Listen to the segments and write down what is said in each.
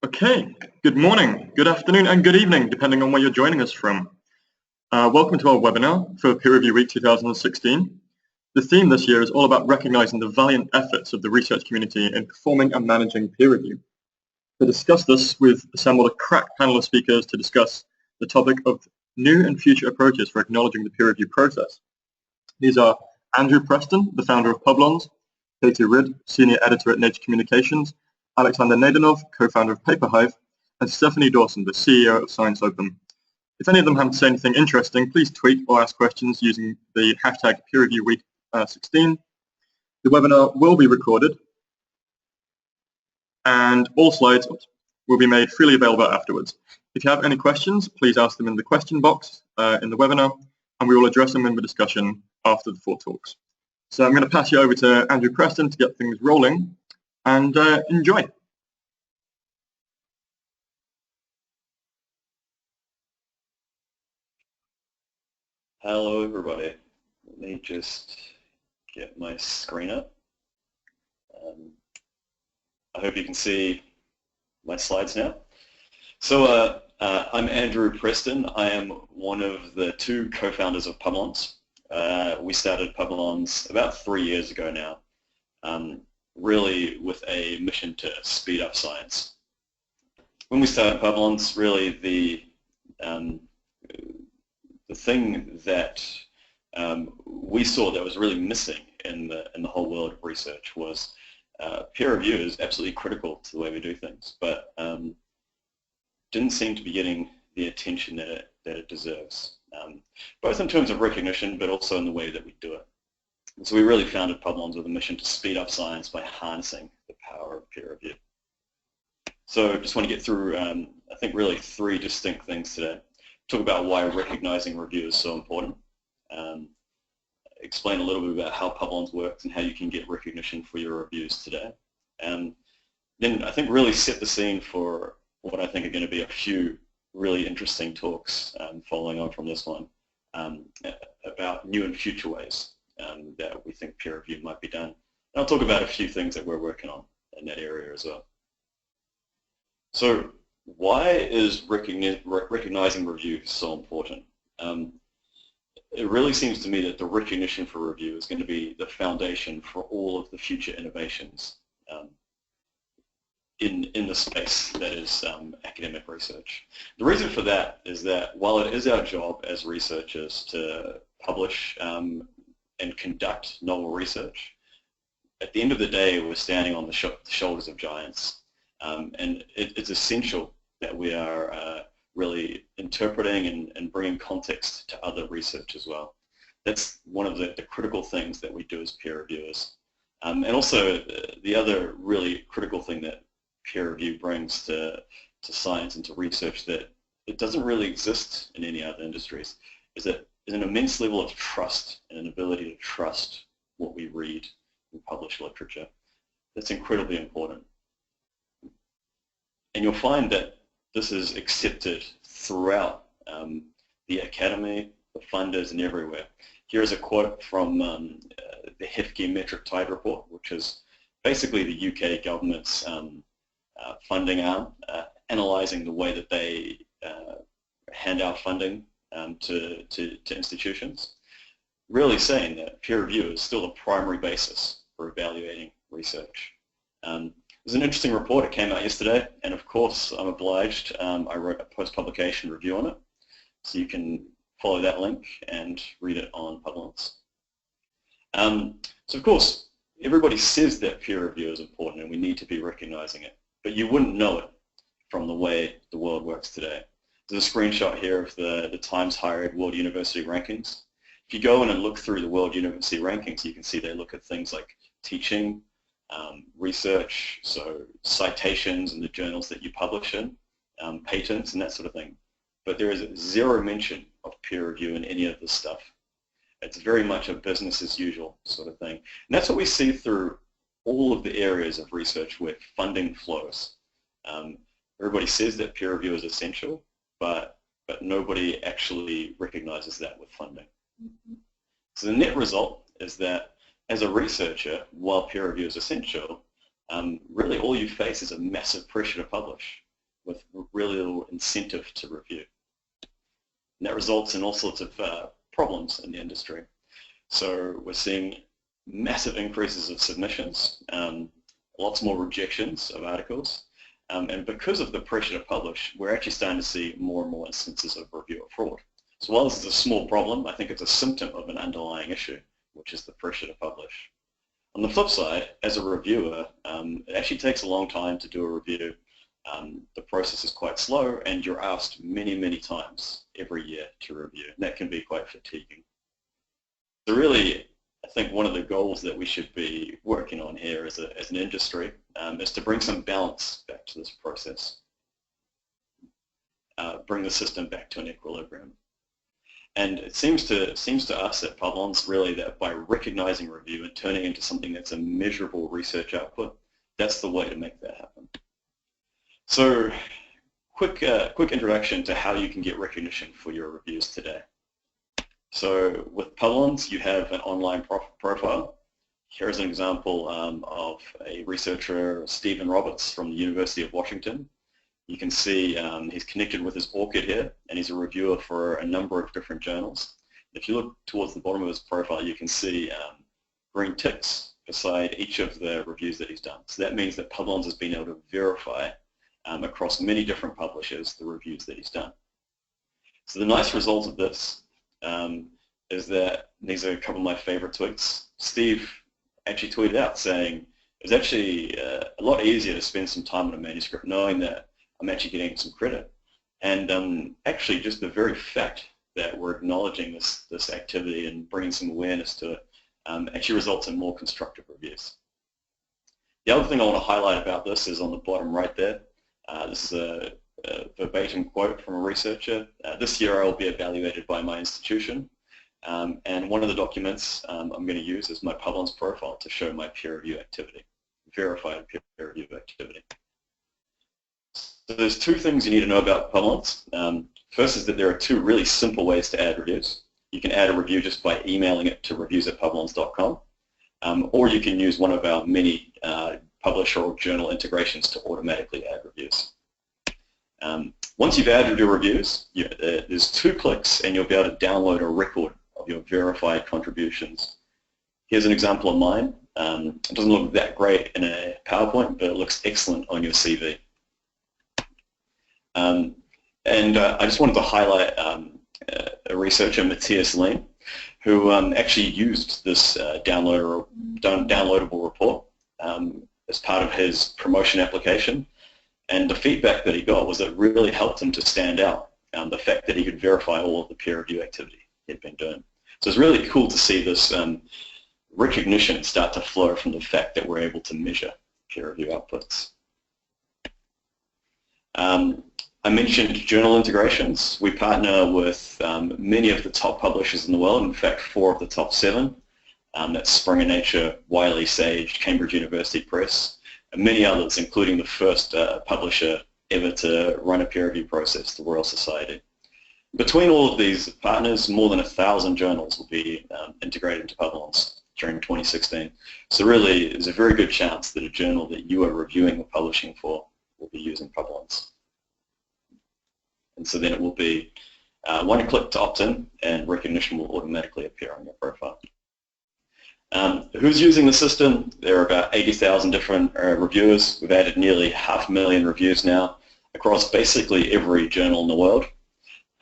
Okay, good morning, good afternoon, and good evening, depending on where you're joining us from. Welcome to our webinar for Peer Review Week 2016. The theme this year is all about recognizing the valiant efforts of the research community in performing and managing peer review. To discuss this, we've assembled a crack panel of speakers to discuss the topic of new and future approaches for acknowledging the peer review process. These are Andrew Preston, the founder of Publons, Katie Ridd, senior editor at Nature Communications, Alexander Nadanov, co-founder of PaperHive, and Stephanie Dawson, the CEO of Science Open. If any of them happen to say anything interesting, please tweet or ask questions using the hashtag PeerReviewWeek16. The webinar will be recorded, and all slides will be made freely available afterwards. If you have any questions, please ask them in the question box in the webinar, and we will address them in the discussion after the 4 talks. So I'm going to pass you over to Andrew Preston to get things rolling, and enjoy. Hello everybody, let me just get my screen up. I hope you can see my slides now. So I'm Andrew Preston. I am one of the 2 co-founders of Publons. We started Publons about 3 years ago now, really with a mission to speed up science. When we started Publons, really the thing that we saw that was really missing in the whole world of research was peer review is absolutely critical to the way we do things, but didn't seem to be getting the attention that it deserves, both in terms of recognition but also in the way that we do it. And so we really founded Publons with a mission to speed up science by harnessing the power of peer review. So just want to get through, I think, really 3 distinct things today. Talk about why recognizing review is so important, explain a little bit about how Publons works and how you can get recognition for your reviews today, and then I think really set the scene for what I think are going to be a few really interesting talks following on from this one about new and future ways that we think peer review might be done. And I'll talk about a few things that we're working on in that area as well. So why is recognizing review so important? It really seems to me that the recognition for review is going to be the foundation for all of the future innovations in the space that is academic research. The reason for that is that while it is our job as researchers to publish and conduct novel research, at the end of the day we're standing on the shoulders of giants, and it's essential that we are really interpreting and bringing context to other research as well. That's one of the critical things that we do as peer reviewers. And also the other really critical thing that peer review brings to science and to research that it doesn't really exist in any other industries is that there's an immense level of trust and an ability to trust what we read in published literature. That's incredibly important. And you'll find that this is accepted throughout the academy, the funders, and everywhere. Here is a quote from the HEFG Metric Tide report, which is basically the UK government's funding arm, analysing the way that they hand out funding to institutions, really saying that peer review is still the primary basis for evaluating research. There's an interesting report. It came out yesterday, and of course I'm obliged. I wrote a post-publication review on it, so you can follow that link and read it on Publons. So of course, everybody says that peer review is important and we need to be recognizing it, but you wouldn't know it from the way the world works today. There's a screenshot here of the Times Higher Ed World University Rankings. If you go in and look through the World University Rankings, you can see they look at things like teaching, research, so citations in the journals that you publish in, patents and that sort of thing. But there is zero mention of peer review in any of this stuff. It's very much a business as usual sort of thing. And that's what we see through all of the areas of research where funding flows. Everybody says that peer review is essential, but nobody actually recognizes that with funding. So the net result is that as a researcher, while peer review is essential, really all you face is a massive pressure to publish. with really little incentive to review. And that results in all sorts of problems in the industry. So we're seeing massive increases of submissions, lots more rejections of articles, and because of the pressure to publish, we're actually starting to see more and more instances of reviewer fraud. So while this is a small problem, I think it's a symptom of an underlying issue, which is the pressure to publish. On the flip side, as a reviewer, it actually takes a long time to do a review. The process is quite slow, and you're asked many, many times every year to review, and that can be quite fatiguing. So really, I think one of the goals that we should be working on here as an industry is to bring some balance back to this process, bring the system back to an equilibrium. And it seems to us at Publons really that by recognizing review and turning it into something that's a measurable research output, that's the way to make that happen. So quick introduction to how you can get recognition for your reviews today. So with Publons, you have an online profile. Here's an example of a researcher, Stephen Roberts from the University of Washington. You can see he's connected with his ORCID here, and he's a reviewer for a number of different journals. If you look towards the bottom of his profile, you can see green ticks beside each of the reviews that he's done. So that means that Publons has been able to verify across many different publishers the reviews that he's done. So the nice result of this is that, these are a couple of my favorite tweets. Steve actually tweeted out saying it was actually a lot easier to spend some time on a manuscript knowing that I'm actually getting some credit. And actually just the very fact that we're acknowledging this activity and bringing some awareness to it actually results in more constructive reviews. The other thing I want to highlight about this is on the bottom right there. This is a verbatim quote from a researcher. This year I will be evaluated by my institution. And one of the documents I'm going to use is my Publons profile to show my peer review activity, verified peer review activity. So there's two things you need to know about Publons. First is that there are two really simple ways to add reviews. You can add a review just by emailing it to reviews@publons.com, or you can use one of our many publisher or journal integrations to automatically add reviews. Once you've added your reviews, there's 2 clicks and you'll be able to download a record of your verified contributions. Here's an example of mine. It doesn't look that great in a PowerPoint, but it looks excellent on your CV. I just wanted to highlight a researcher, Matthias Lehm, who actually used this downloadable report as part of his promotion application. And the feedback that he got was that it really helped him to stand out, the fact that he could verify all of the peer review activity he'd been doing. So it's really cool to see this recognition start to flow from the fact that we're able to measure peer review outputs. I mentioned journal integrations. We partner with many of the top publishers in the world, in fact 4 of the top 7. That's Springer Nature, Wiley, Sage, Cambridge University Press, and many others, including the first publisher ever to run a peer review process, the Royal Society. Between all of these partners, more than 1,000 journals will be integrated into Publons during 2016. So really, there's a very good chance that a journal that you are reviewing or publishing for will be using Publons. And so then it will be one click to opt in, and recognition will automatically appear on your profile. Who's using the system? There are about 80,000 different reviewers. We've added nearly 500,000 reviews now across basically every journal in the world,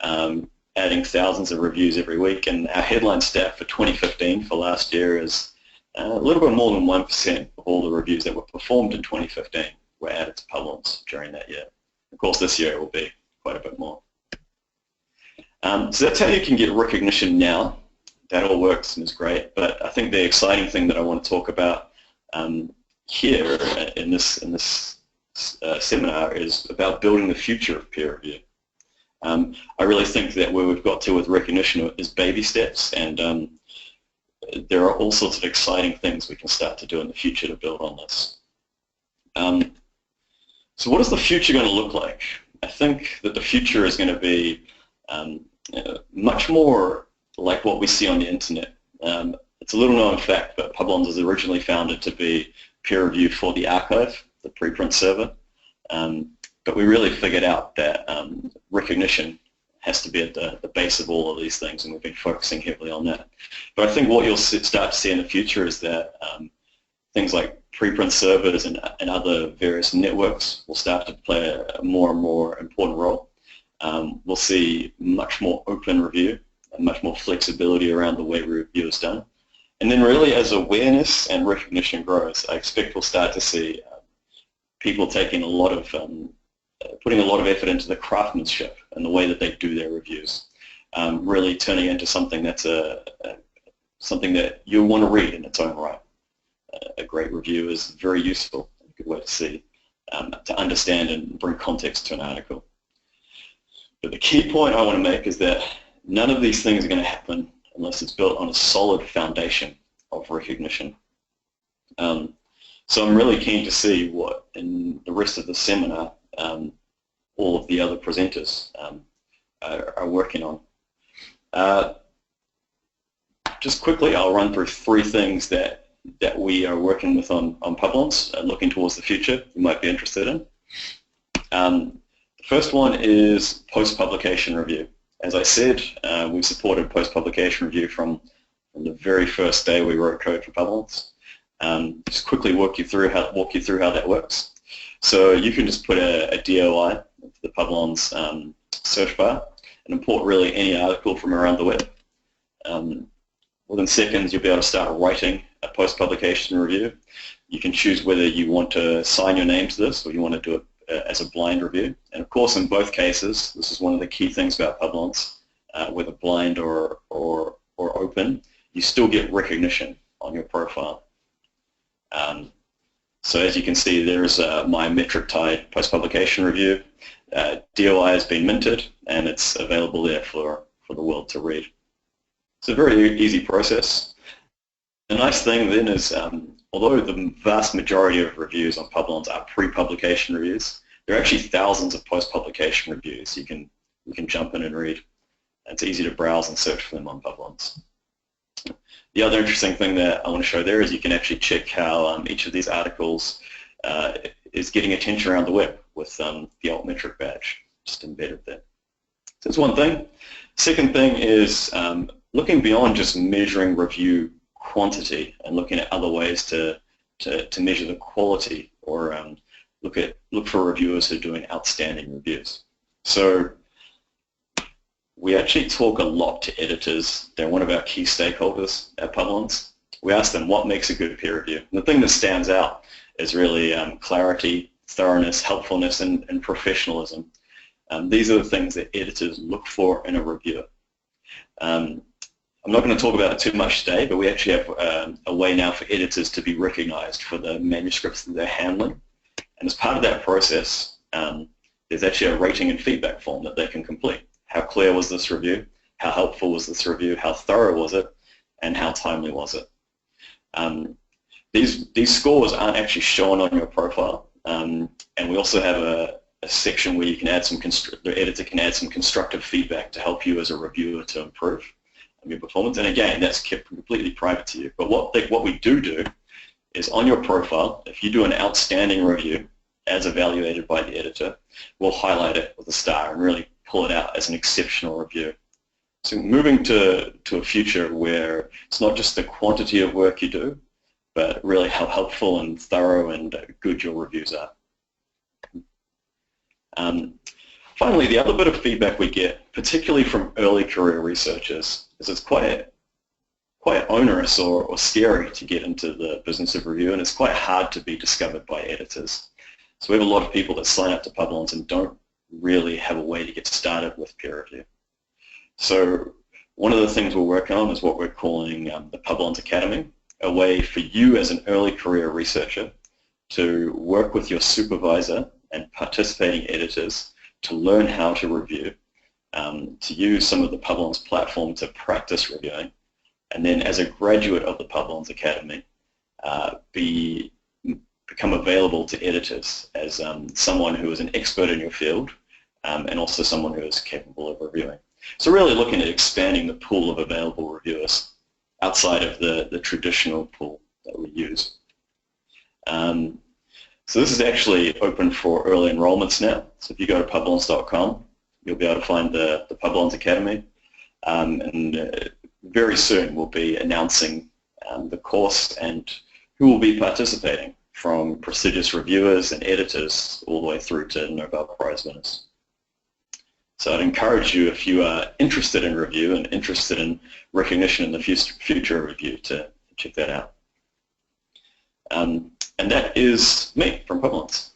adding thousands of reviews every week. And our headline stat for 2015 for last year is a little bit more than 1% of all the reviews that were performed in 2015 were added to Publons during that year. Of course, this year it will be quite a bit more. So that's how you can get recognition now. That all works and is great, but I think the exciting thing that I want to talk about here in this seminar is about building the future of peer review. I really think that where we've got to with recognition is baby steps, and there are all sorts of exciting things we can start to do in the future to build on this. So what is the future going to look like? I think that the future is going to be much more like what we see on the internet. It's a little known fact, but Publons was originally founded to be peer review for the archive, the preprint server. But we really figured out that recognition has to be at the base of all of these things, and we've been focusing heavily on that. But I think what you'll start to see in the future is that things like preprint servers and other various networks will start to play a more and more important role. We'll see much more open review and much more flexibility around the way review is done. And then really as awareness and recognition grows, I expect we'll start to see people taking a lot of putting a lot of effort into the craftsmanship and the way that they do their reviews, really turning into something that's something that you want to read in its own right. A great review is very useful, a good way to see, to understand and bring context to an article. But the key point I want to make is that none of these things are going to happen unless it's built on a solid foundation of recognition. So I'm really keen to see what in the rest of the seminar all of the other presenters are working on. Just quickly, I'll run through 3 things that we are working with on Publons, looking towards the future you might be interested in. The first one is post-publication review. As I said, we've supported post-publication review from the very first day we wrote code for Publons. Just quickly walk you through how that works. So you can just put a DOI into the Publons search bar and import really any article from around the web. Within seconds, you'll be able to start writing a post-publication review. You can choose whether you want to sign your name to this or you want to do it as a blind review. And of course, in both cases, this is one of the key things about Publons, whether blind or open, you still get recognition on your profile. So as you can see, there's my metric-tied post-publication review. DOI has been minted, and it's available there for the world to read. It's a very easy process. The nice thing then is, although the vast majority of reviews on Publons are pre-publication reviews, there are actually thousands of post-publication reviews you can jump in and read. It's easy to browse and search for them on Publons. The other interesting thing that I want to show there is you can actually check how each of these articles is getting attention around the web with the altmetric badge just embedded there. So that's one thing. Second thing is looking beyond just measuring review quantity and looking at other ways to measure the quality or look for reviewers who are doing outstanding reviews. So we actually talk a lot to editors. They're one of our key stakeholders at Publons. We ask them what makes a good peer review. And the thing that stands out is really clarity, thoroughness, helpfulness, and professionalism. These are the things that editors look for in a reviewer. I'm not going to talk about it too much today, but we actually have a way now for editors to be recognized for the manuscripts that they're handling. And as part of that process, there's actually a rating and feedback form that they can complete. How clear was this review? How helpful was this review? How thorough was it? And how timely was it? These scores aren't actually shown on your profile. And we also have a section where you can add the editor can add some constructive feedback to help you as a reviewer to improve your performance. And again, that's kept completely private to you. But what we do is on your profile, if you do an outstanding review as evaluated by the editor, we'll highlight it with a star and really pull it out as an exceptional review. So moving to a future where it's not just the quantity of work you do, but really how helpful and thorough and good your reviews are. Finally, the other bit of feedback we get, particularly from early career researchers, is it's quite onerous or scary to get into the business of review, and it's quite hard to be discovered by editors. So we have a lot of people that sign up to Publons and don't really have a way to get started with peer review. So one of the things we're working on is what we're calling the Publons Academy, a way for you as an early career researcher to work with your supervisor and participating editors to learn how to review, to use some of the Publons platform to practice reviewing, and then as a graduate of the Publons Academy, become available to editors as someone who is an expert in your field and also someone who is capable of reviewing. So really looking at expanding the pool of available reviewers outside of the traditional pool that we use. So this is actually open for early enrollments now. So if you go to publons.com, you'll be able to find the Publons Academy. And very soon we'll be announcing the course and who will be participating, from prestigious reviewers and editors all the way through to Nobel Prize winners. So I'd encourage you, if you are interested in review and interested in recognition in the future of review, to check that out. And that is me from Publons.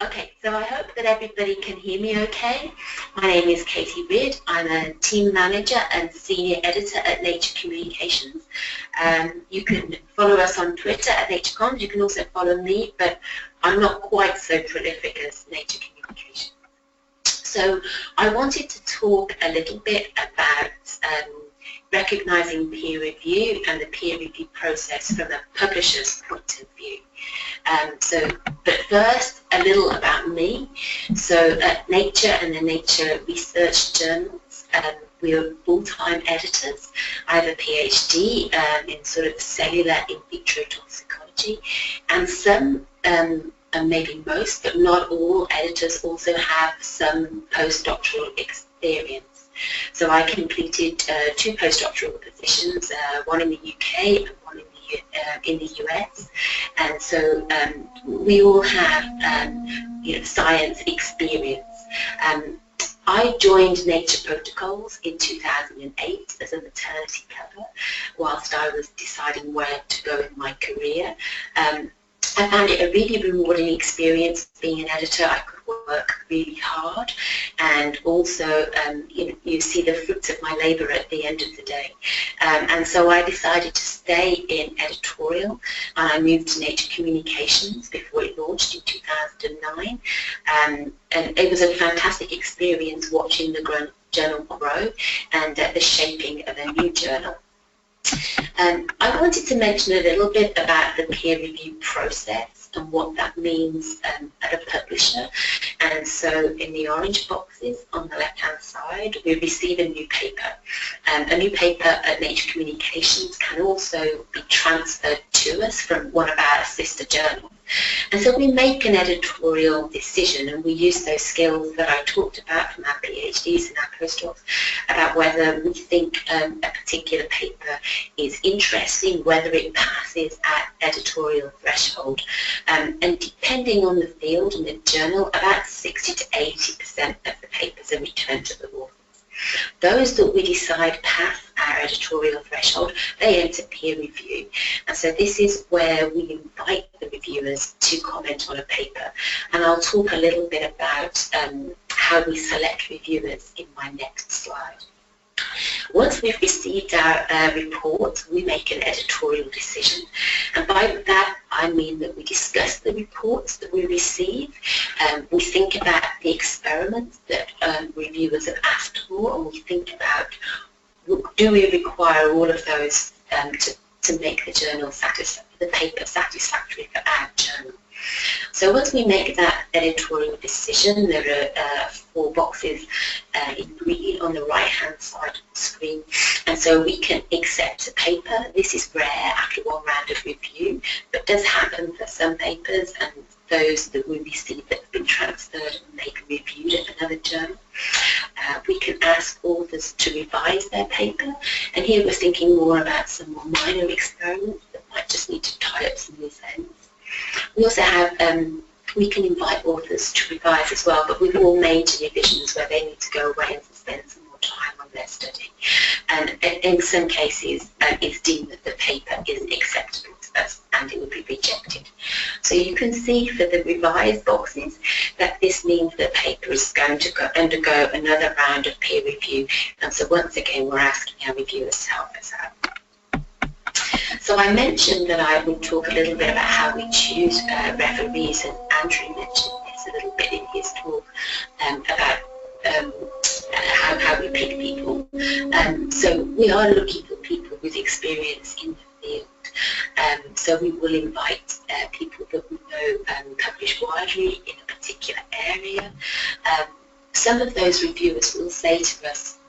Okay, so I hope that everybody can hear me okay. My name is Katie Ridd. I'm a team manager and senior editor at Nature Communications. You can follow us on Twitter at NatureComms. You can also follow me, but I'm not quite so prolific as Nature Communications. So I wanted to talk a little bit about recognizing peer review and the peer review process from a publisher's point of view. But first, a little about me. So at Nature and the Nature Research Journals, we are full-time editors. I have a PhD in sort of cellular in vitro toxicology, and some, and maybe most, but not all editors also have some postdoctoral experience. So I completed 2 postdoctoral positions, one in the UK and one in the US, and so we all have science experience. I joined Nature Protocols in 2008 as a maternity cover whilst I was deciding where to go in my career. I found it a really rewarding experience being an editor. I could work really hard, and also you see the fruits of my labour at the end of the day. And so I decided to stay in editorial, and I moved to Nature Communications before it launched in 2009. And it was a fantastic experience watching the journal grow and the shaping of a new journal. I wanted to mention a little bit about the peer review process and what that means at a publisher. And so in the orange boxes on the left-hand side, we receive a new paper. A new paper at Nature Communications can also be transferred to us from one of our sister journals. And so we make an editorial decision, and we use those skills that I talked about from our PhDs and our postdocs about whether we think a particular paper is interesting, whether it passes at editorial threshold. And depending on the field and the journal, about 60 to 80% of the papers are returned to the authors. Those that we decide pass our editorial threshold, they enter peer review. And so this is where we invite the reviewers to comment on a paper. And I'll talk a little bit about how we select reviewers in my next slide. Once we've received our report, we make an editorial decision, and by that I mean that we discuss the reports that we receive, we think about the experiments that reviewers have asked for, and we think about, do we require all of those to make the paper satisfactory for our journal. So once we make that editorial decision, there are 4 boxes in green on the right-hand side of the screen, and so we can accept a paper. This is rare after one round of review, but does happen for some papers, and those that we receive that have been transferred and may be reviewed at another journal. We can ask authors to revise their paper, and here we're thinking more about some more minor experiments that might just need to tie up some loose ends. We also have, we can invite authors to revise as well, but with all major revisions where they need to go away and spend some more time on their study. And in some cases, it's deemed that the paper isn't acceptable to us and it would be rejected. So you can see for the revised boxes that this means the paper is going to undergo another round of peer review. And so once again, we're asking our reviewers to help us out. So So I mentioned that I would talk a little bit about how we choose referees, and Andrew mentioned this a little bit in his talk about how we pick people. So we are looking for people with experience in the field. So we will invite people that we know publish widely in a particular area. Some of those reviewers will say to us,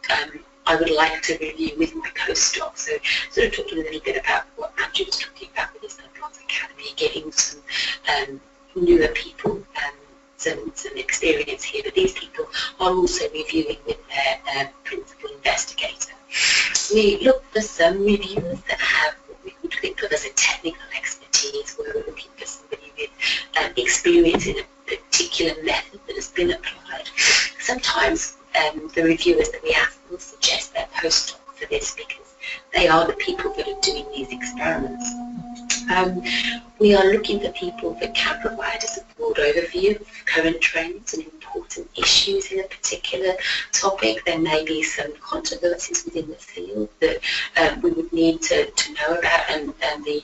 I would like to review with my postdoc. So sort of talking a little bit about what Andrew was talking about with his Publons Academy, giving some newer people some experience here, but these people are also reviewing with their principal investigator. We look for some reviewers that have what we would think of as a technical expertise, where we're looking for somebody with experience in a particular method that has been applied. Sometimes the reviewers that we ask will suggest their postdoc for this because they are the people that are doing these experiments. We are looking for people that can provide us a broad overview of current trends and important issues in a particular topic. There may be some controversies within the field that we would need to know about, and the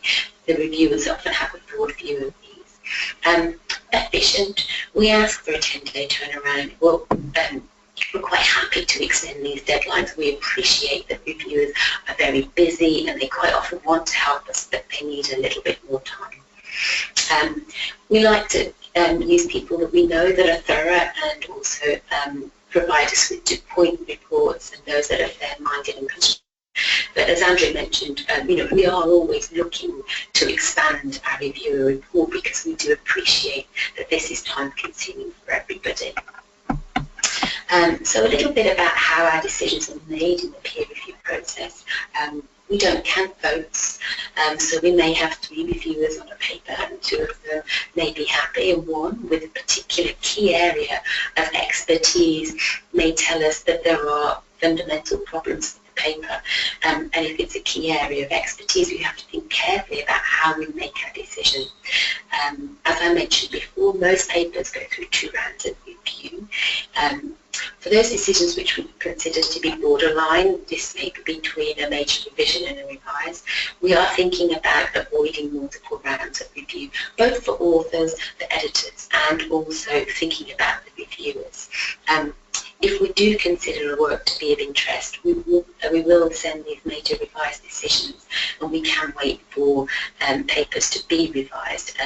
reviewers often have a broad view of these. Efficient, we ask for a 10-day turnaround. Well, we're quite happy to extend these deadlines. We appreciate that reviewers are very busy and they quite often want to help us, but they need a little bit more time. We like to use people that we know that are thorough and also provide us with to-point reports, and those that are fair-minded and constructive. But as Andrew mentioned, we are always looking to expand our reviewer report because we do appreciate that this is time-consuming for everybody. So a little bit about how our decisions are made in the peer review process. We don't count votes, so we may have 3 reviewers on a paper and 2 of them may be happy, and 1 with a particular key area of expertise may tell us that there are fundamental problems with the paper. And if it's a key area of expertise, we have to think carefully about how we make our decision. As I mentioned before, most papers go through 2 rounds of review. For those decisions which we consider to be borderline, this may be between a major revision and a revise, we are thinking about avoiding multiple rounds of review, both for authors, the editors, and also thinking about the reviewers. If we do consider a work to be of interest, we will send these major revised decisions, and we can wait for papers to be revised.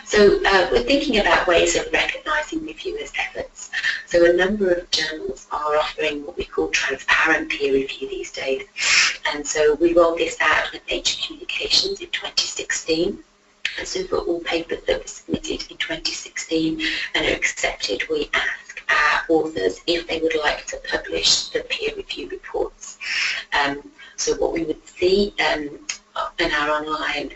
So we're thinking about ways of recognising reviewers' efforts. So a number of journals are offering what we call transparent peer review these days. And so we rolled this out with Nature Communications in 2016. And so for all papers that were submitted in 2016 and are accepted, we ask our authors if they would like to publish the peer review reports. So what we would see in our online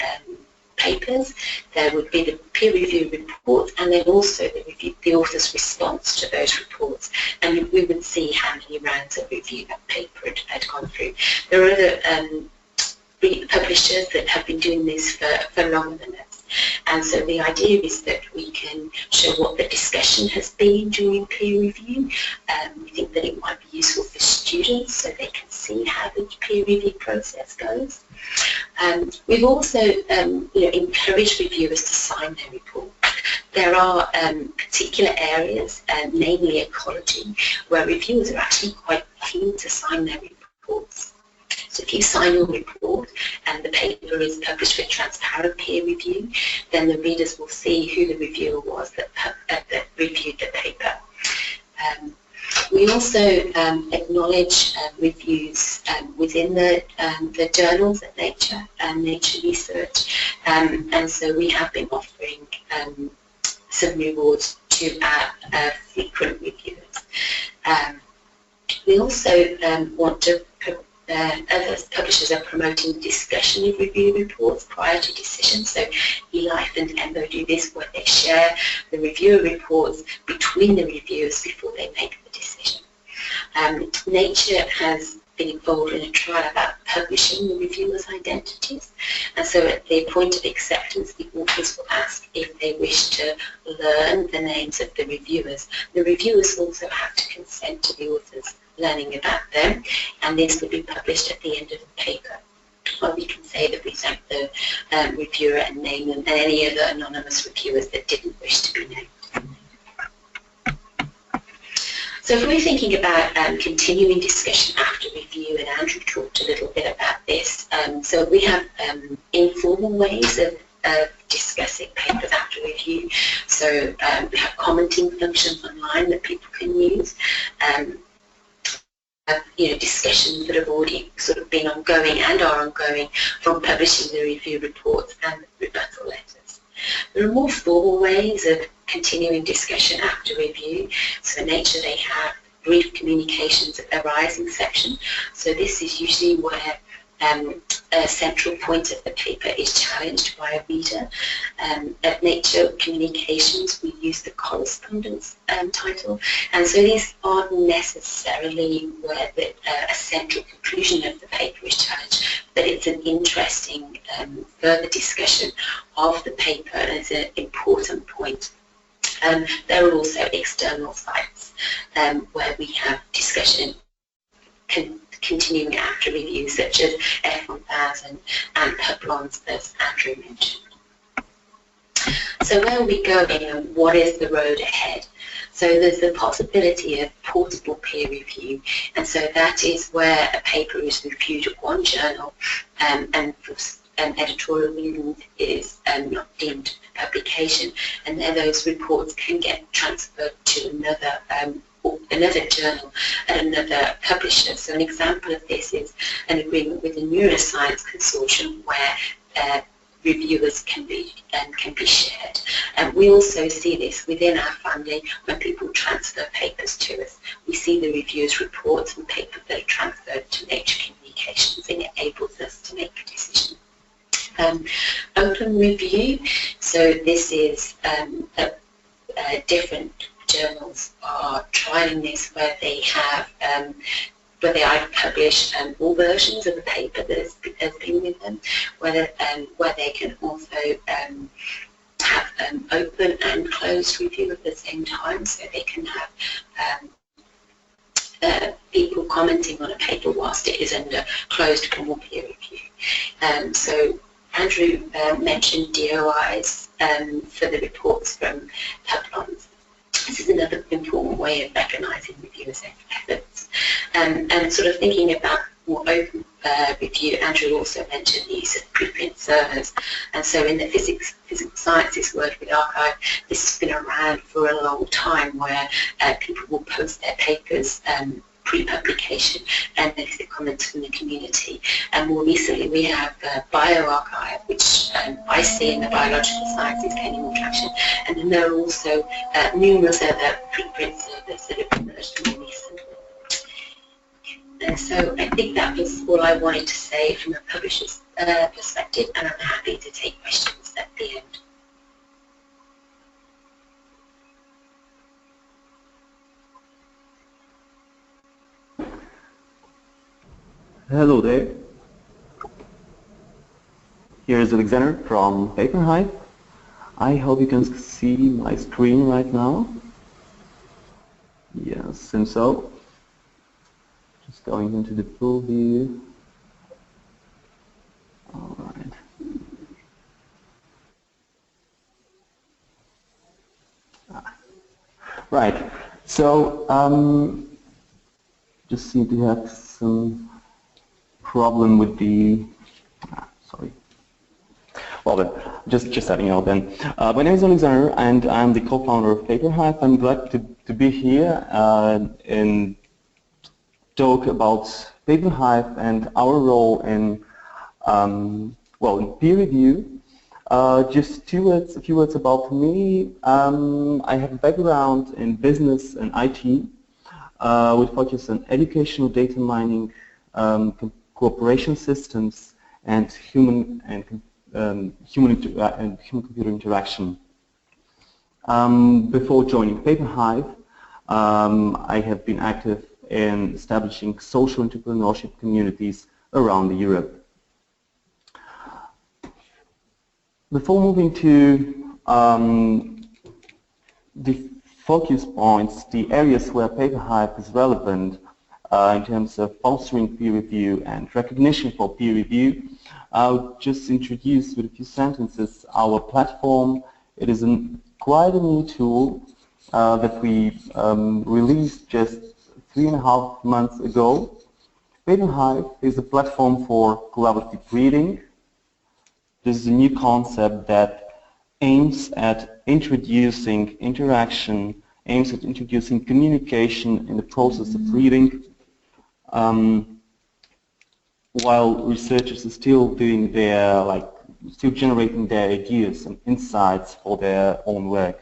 papers, there would be the peer review reports and then also the author's response to those reports, and we would see how many rounds of review that paper had gone through. There are other publishers that have been doing this for longer than us, and so the idea is that we can show what the discussion has been during peer review. We think that it might be useful for students so they can see how the peer review process goes. We've also encouraged reviewers to sign their report. There are particular areas, namely ecology, where reviewers are actually quite keen to sign their reports. So if you sign your report and the paper is published with transparent peer review, then the readers will see who the reviewer was that reviewed the paper. We also acknowledge reviews within the journals at Nature and Nature Research, and so we have been offering some rewards to our frequent reviewers. We also want to, other publishers are promoting discussion of review reports prior to decisions. So eLife and Embo do this, where they share the reviewer reports between the reviewers before they make the decision. Nature has been involved in a trial about publishing the reviewers' identities, And so at the point of acceptance, the authors will ask if they wish to learn the names of the reviewers. The reviewers also have to consent to the authors learning about them, and this will be published at the end of the paper. Or we can say that we thank the reviewer and name them, and any other anonymous reviewers that didn't wish to be named. So if we're thinking about continuing discussion after review, and Andrew talked a little bit about this, so we have informal ways of discussing papers after review. So we have commenting functions online that people can use. Discussions that have already sort of been ongoing and are ongoing from publishing the review reports and rebuttal letters. There are more formal ways of continuing discussion after review. So in Nature they have brief communications at a rising section. So this is usually where a central point of the paper is challenged by a reader. At Nature Communications we use the correspondence title, and so these aren't necessarily where a central conclusion of the paper is challenged, but it's an interesting further discussion of the paper, and it's an important point. There are also external sites where we have discussion continuing after review, such as F1000 and Publons, as Andrew mentioned. So where are we going, and what is the road ahead? So there's the possibility of portable peer review, and so that is where a paper is reviewed at one journal and editorial reading is not deemed publication, and then those reports can get transferred to another journal at another publisher. So an example of this is an agreement with the Neuroscience Consortium where reviewers can be shared. And we also see this within our family when people transfer papers to us. We see the reviewers' reports and papers that are transferred to Nature Communications, and it enables us to make a decision. Open review, so this is different journals are trying this where they have where they either publish all versions of the paper that has been with them, where they can also have open and closed review at the same time, so they can have people commenting on a paper whilst it is under closed formal peer review. So Andrew mentioned DOIs for the reports from Publons. This is another important way of recognising reviewers' efforts. And sort of thinking about more open review, Andrew also mentioned the use of preprint servers. And so in the physical sciences world with arXiv, this has been around for a long time, where people will post their papers pre-publication and then the comments from the community. And more recently we have bioRxiv, which I see in the biological sciences gaining more traction, and then there are also numerous other preprint servers that have emerged more recently. And so I think that was all I wanted to say from a publisher's perspective, and I'm happy to take questions at the end. Hello there. Here's Alexander from PaperHive. I hope you can see my screen right now. Yes, seems so. Just going into the full view. All right. Right. So just seem to have some problem with the sorry. Well then, just setting it up then. My name is Alexander and I'm the co-founder of PaperHive. I'm glad to be here and talk about PaperHive and our role in in peer review. Just a few words about me. I have a background in business and IT with focus on educational data mining, cooperation systems, and human-computer interaction. Before joining PaperHive, I have been active in establishing social entrepreneurship communities around Europe. Before moving to the focus points, the areas where PaperHive is relevant in terms of fostering peer review and recognition for peer review, I'll just introduce with a few sentences our platform. It is quite a new tool that we released just 3.5 months ago. PaperHive is a platform for collaborative reading. This is a new concept that aims at introducing interaction, aims at introducing communication in the process of reading, while researchers are still doing their, still generating their ideas and insights for their own work.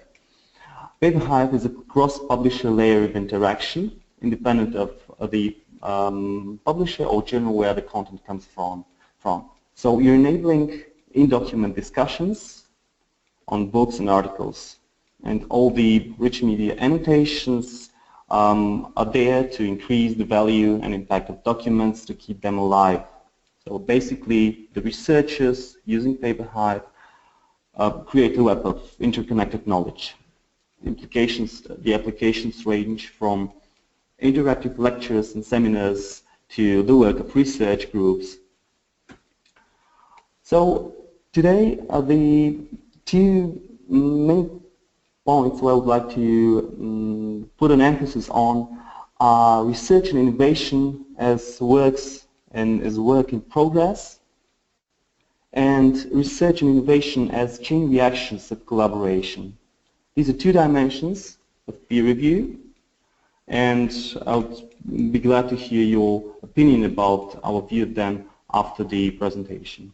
PaperHive is a cross-publisher layer of interaction, independent of the publisher or journal where the content comes from. So you're enabling in-document discussions on books and articles, and all the rich media annotations are there to increase the value and impact of documents, to keep them alive. So basically, the researchers using PaperHive create a web of interconnected knowledge. The applications range from interactive lectures and seminars to the work of research groups. So today, the two main points where I would like to put an emphasis on are research and innovation as work in progress, and research and innovation as chain reactions of collaboration. These are two dimensions of peer review, and I'll be glad to hear your opinion about our view of them after the presentation.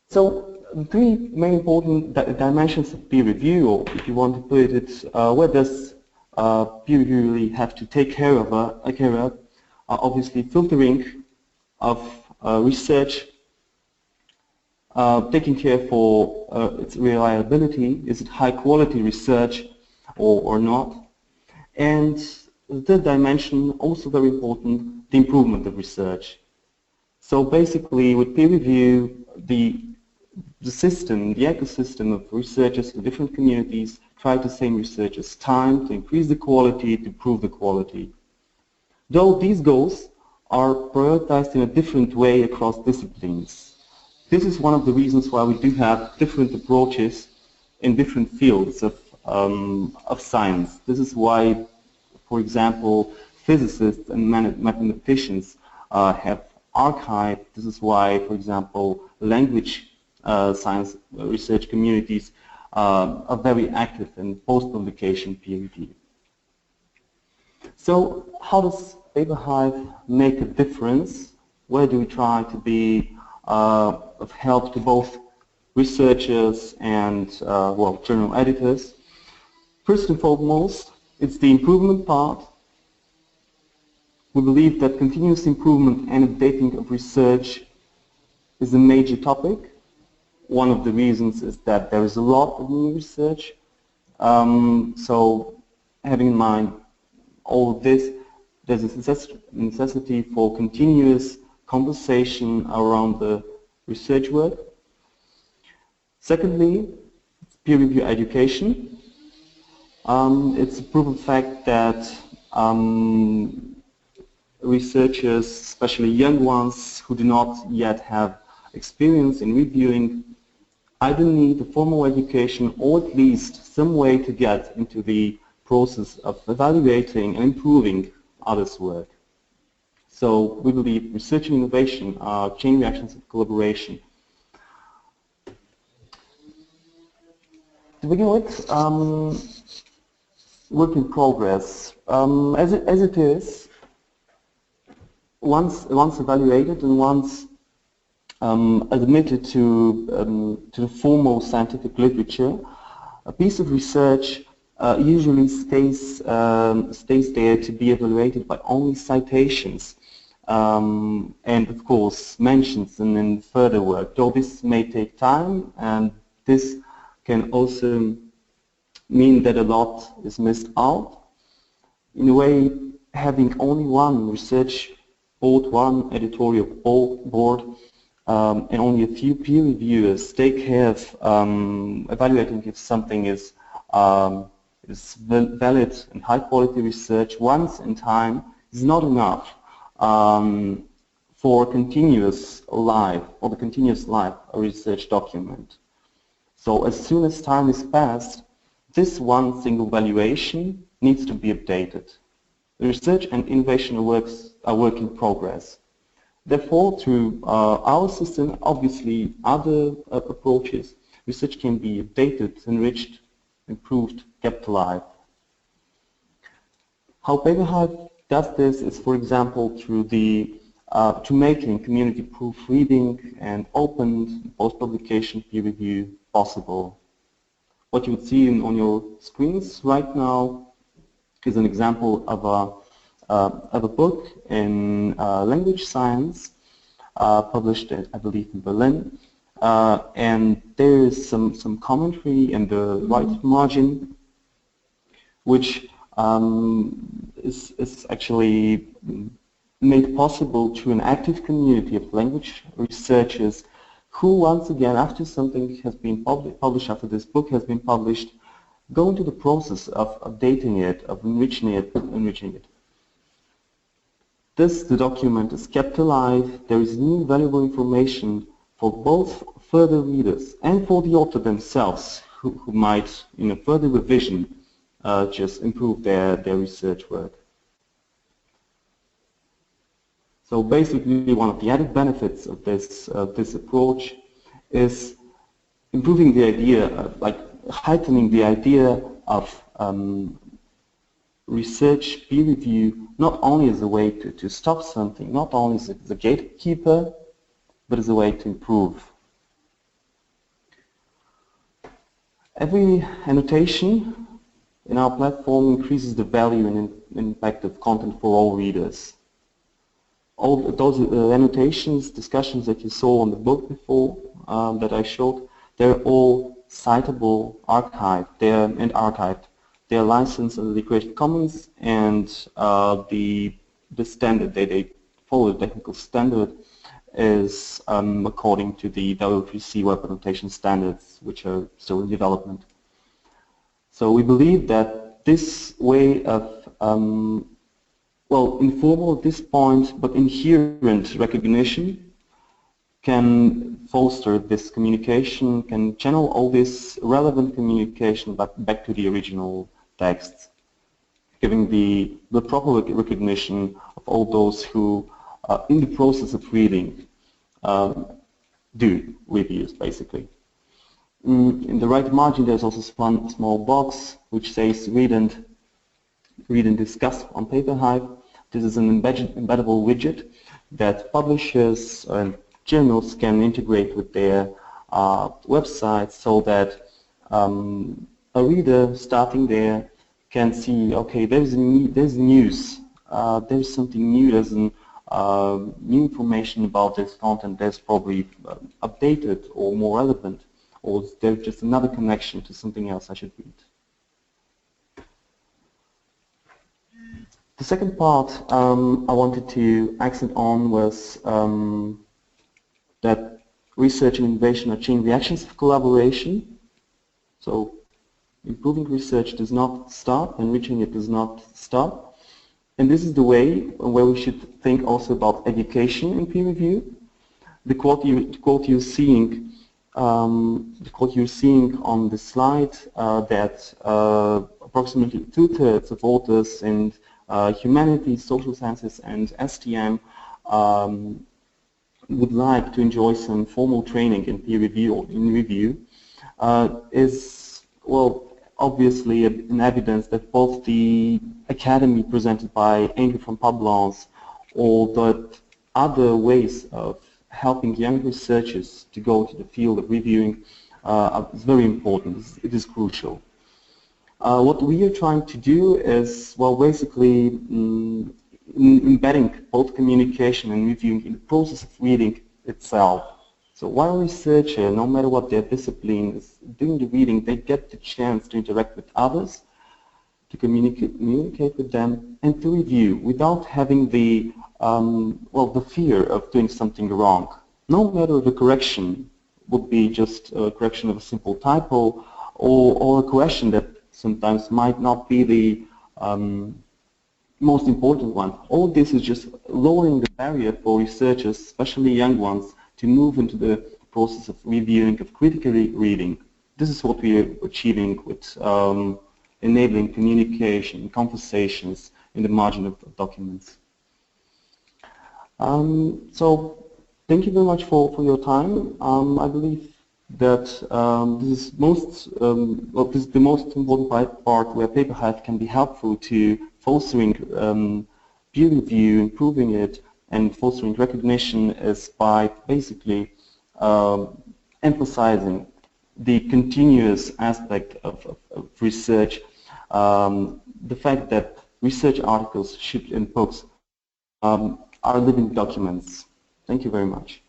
So, the three main important dimensions of peer review, or if you want to put it, where does peer review really have to take care of, are obviously filtering of research, taking care for its reliability, is it high quality research or not, and the third dimension, also very important, the improvement of research. So basically with peer review, the system, the ecosystem of researchers in different communities try to save researchers time to increase the quality, to improve the quality. Though these goals are prioritized in a different way across disciplines. This is one of the reasons why we do have different approaches in different fields of science. This is why, for example, physicists and mathematicians have archived. This is why, for example, language science research communities are very active in post-publication peer review. So how does PaperHive make a difference? Where do we try to be of help to both researchers and journal editors? First and foremost, it's the improvement part. We believe that continuous improvement and updating of research is a major topic. One of the reasons is that there is a lot of new research. So having in mind all of this, there's a necessity for continuous conversation around the research work. Secondly, peer review education. It's a proven fact that researchers, especially young ones who do not yet have experience in reviewing, either need a formal education or at least some way to get into the process of evaluating and improving others' work. So we believe research and innovation are chain reactions of collaboration. To begin with, work in progress. As it is, once evaluated and once admitted to the formal scientific literature, a piece of research usually stays there to be evaluated by only citations and of course mentions and then further work. Though this may take time, and this can also mean that a lot is missed out. In a way, having only one research board, one editorial board, and only a few peer reviewers take care of evaluating if something is valid and high quality research once in time is not enough for continuous life or the continuous life of a research document. So as soon as time is passed, this one single valuation needs to be updated. Research and innovation are work in progress. Therefore, through our system, obviously other approaches, research can be updated, enriched, improved, kept alive. How PaperHive does this is, for example, through to making community proofreading and open post-publication peer review possible. What you would see on your screens right now is an example of a book in language science published, I believe, in Berlin. And there is some commentary in the right margin, which is actually made possible through an active community of language researchers who, once again, after something has been published, after this book has been published, go into the process of updating it, of enriching it. The document is kept alive. There is new valuable information for both further readers and for the author themselves, who might, in a further revision, just improve their research work. So basically, one of the added benefits of this approach is improving the idea, like heightening the idea of research peer review, not only as a way to stop something, not only as a gatekeeper, but as a way to improve. Every annotation in our platform increases the value and impact of content for all readers. All those annotations, discussions that you saw on the book before, that I showed, they're all citable, archived. They're licensed under the Creative Commons, and the standard they follow, the technical standard, is according to the W3C web annotation standards, which are still in development. So we believe that this way of well, informal at this point, but inherent recognition can foster this communication, can channel all this relevant communication back to the original text, giving the proper recognition of all those who, in the process of reading, do reviews, basically. In the right margin, there's also one small box which says read and discuss on PaperHive. This is an embeddable widget that publishers and journals can integrate with their websites, so that a reader starting there can see, okay, there's news, there's something new, there's new information about this content that's probably updated or more relevant, or there's just another connection to something else I should read. The second part I wanted to accent on was that research and innovation are chain reactions of collaboration. So improving research does not stop, enriching it does not stop. And this is the way where we should think also about education in peer review. The quote you're seeing on the slide, that approximately 2/3 of authors in humanities, social sciences, and STM would like to enjoy some formal training in peer review or in review, is, well, obviously an evidence that both the academy presented by Andrew from Publons or that other ways of helping young researchers to go to the field of reviewing is very important. It is crucial. What we are trying to do is, well, basically embedding both communication and reviewing in the process of reading itself. So while a researcher, no matter what their discipline is doing the reading, they get the chance to interact with others, to communicate with them, and to review without having the well, the fear of doing something wrong. no matter if a correction would be just a correction of a simple typo or a correction that sometimes might not be the most important one. All of this is just lowering the barrier for researchers, especially young ones, to move into the process of reviewing, of critically reading. This is what we are achieving with enabling communication, conversations in the margin of documents. So thank you very much for your time. I believe that this is this is the most important part where PaperHive can be helpful to fostering peer review, improving it, and fostering recognition is by basically emphasizing the continuous aspect of research, the fact that research articles and books are living documents. Thank you very much.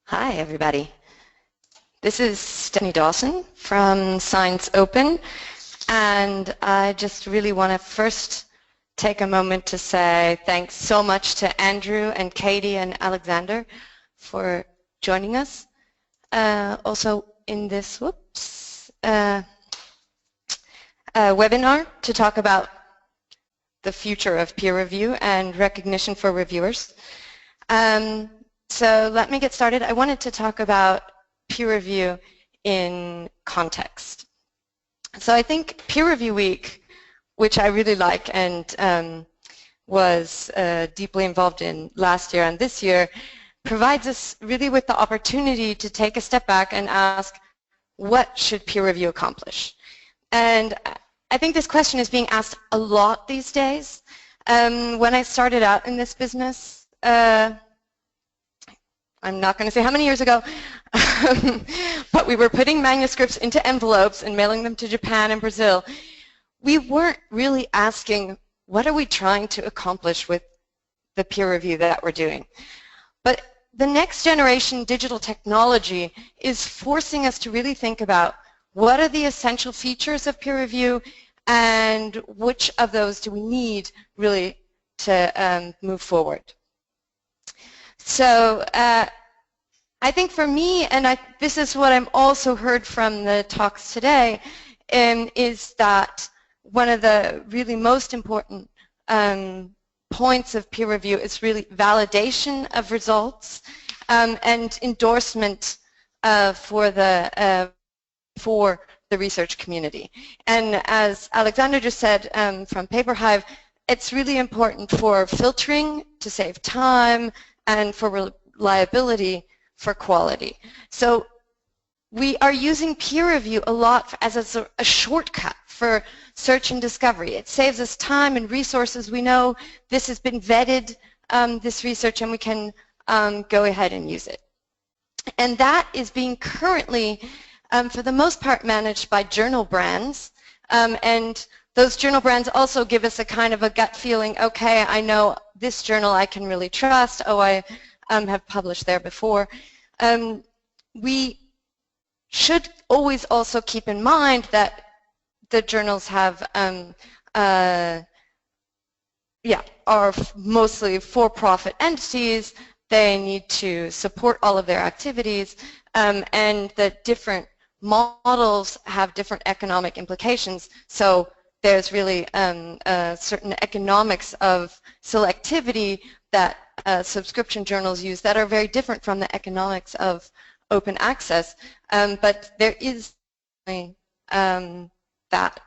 Hi, everybody. This is Stephanie Dawson from Science Open, and I just really want to first take a moment to say thanks so much to Andrew and Katie and Alexander for joining us. Also in this webinar to talk about the future of peer review and recognition for reviewers. So let me get started. I wanted to talk about peer review in context. So I think Peer Review Week, which I really like and was deeply involved in last year and this year, provides us really with the opportunity to take a step back and ask, what should peer review accomplish? And I think this question is being asked a lot these days. When I started out in this business, I'm not going to say how many years ago, but we were putting manuscripts into envelopes and mailing them to Japan and Brazil. We weren't really asking, what are we trying to accomplish with the peer review that we're doing? But the next generation digital technology is forcing us to really think about what are the essential features of peer review and which of those do we need really to move forward. So I think for me, and this is what I'm also heard from the talks today, is that one of the really most important points of peer review is really validation of results and endorsement for the research community. And as Alexander just said from PaperHive, it's really important for filtering to save time and for reliability for quality. So we are using peer review a lot as a shortcut for search and discovery. It saves us time and resources. We know this has been vetted, this research, and we can go ahead and use it. And that is being currently, for the most part, managed by journal brands. And those journal brands also give us a kind of a gut feeling, okay, I know this journal I can really trust. Oh, I have published there before. We should always also keep in mind that the journals have, are mostly for-profit entities. They need to support all of their activities, and that different models have different economic implications. So there's really certain economics of selectivity that subscription journals use that are very different from the economics of open access. But there is that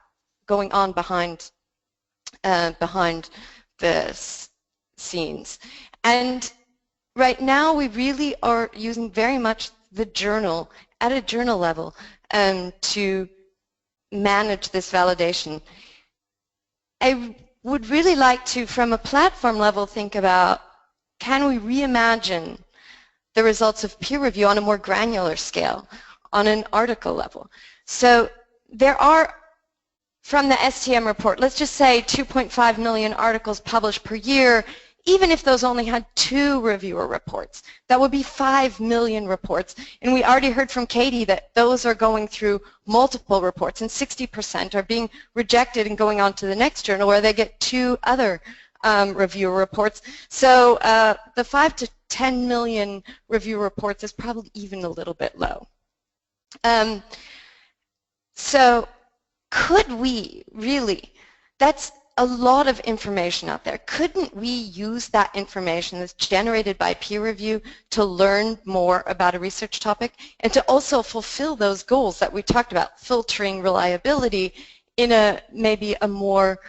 going on behind the scenes. And right now we really are using very much the journal at a journal level to manage this validation. I would really like to, from a platform level, think about, can we reimagine the results of peer review on a more granular scale, on an article level? So there are, from the STM report, let's just say 2.5 million articles published per year even if those only had 2 reviewer reports, that would be 5 million reports. And we already heard from Katie that those are going through multiple reports, and 60% are being rejected and going on to the next journal where they get 2 other reviewer reports. So the 5 to 10 million review reports is probably even a little bit low. So could we really, that's a lot of information out there. Couldn't we use that information that's generated by peer review to learn more about a research topic and to also fulfill those goals that we talked about, filtering reliability in a maybe a more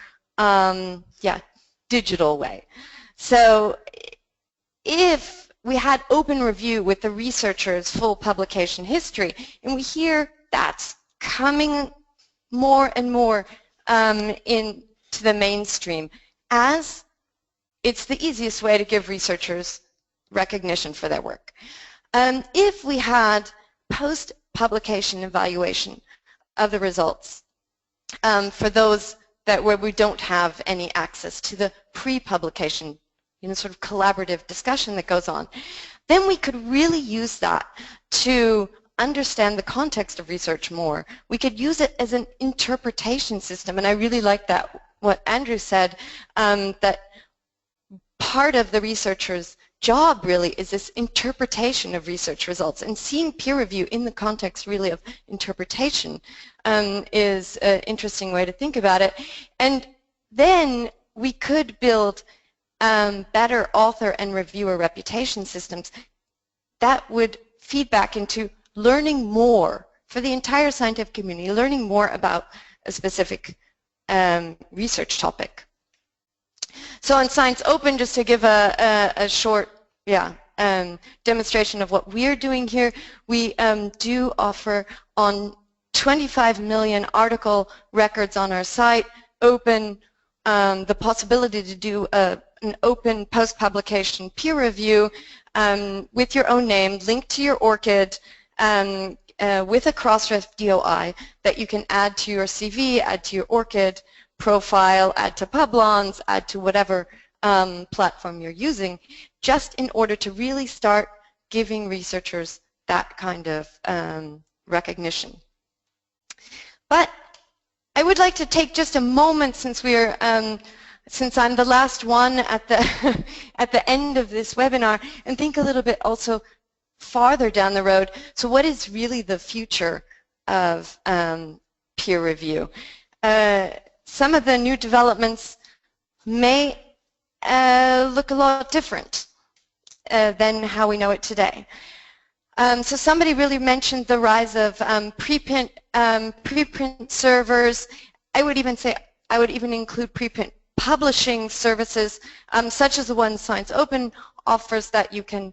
digital way? So if we had open review with the researcher's full publication history, and we hear that's coming more and more into the mainstream, as it's the easiest way to give researchers recognition for their work. If we had post-publication evaluation of the results for those that where we don't have any access to the pre-publication, sort of collaborative discussion that goes on, then we could really use that to understand the context of research more. We could use it as an interpretation system, and I really like that, what Andrew said, that part of the researcher's job really is this interpretation of research results, and seeing peer review in the context really of interpretation is an interesting way to think about it. And then we could build better author and reviewer reputation systems that would feed back into learning more for the entire scientific community, learning more about a specific research topic. So on Science Open, just to give a short demonstration of what we're doing here, we do offer on 25 million article records on our site, open the possibility to do an open post-publication peer review with your own name, linked to your ORCID, with a CrossRef DOI that you can add to your CV, add to your ORCID profile, add to Publons, add to whatever platform you're using, just in order to really start giving researchers that kind of recognition. But I would like to take just a moment, since we're since I'm the last one at the at the end of this webinar, and think a little bit also farther down the road. So what is really the future of peer review? Some of the new developments may look a lot different than how we know it today. So somebody really mentioned the rise of preprint servers. I would even say, I would even include preprint publishing services, such as the one Science Open offers, that you can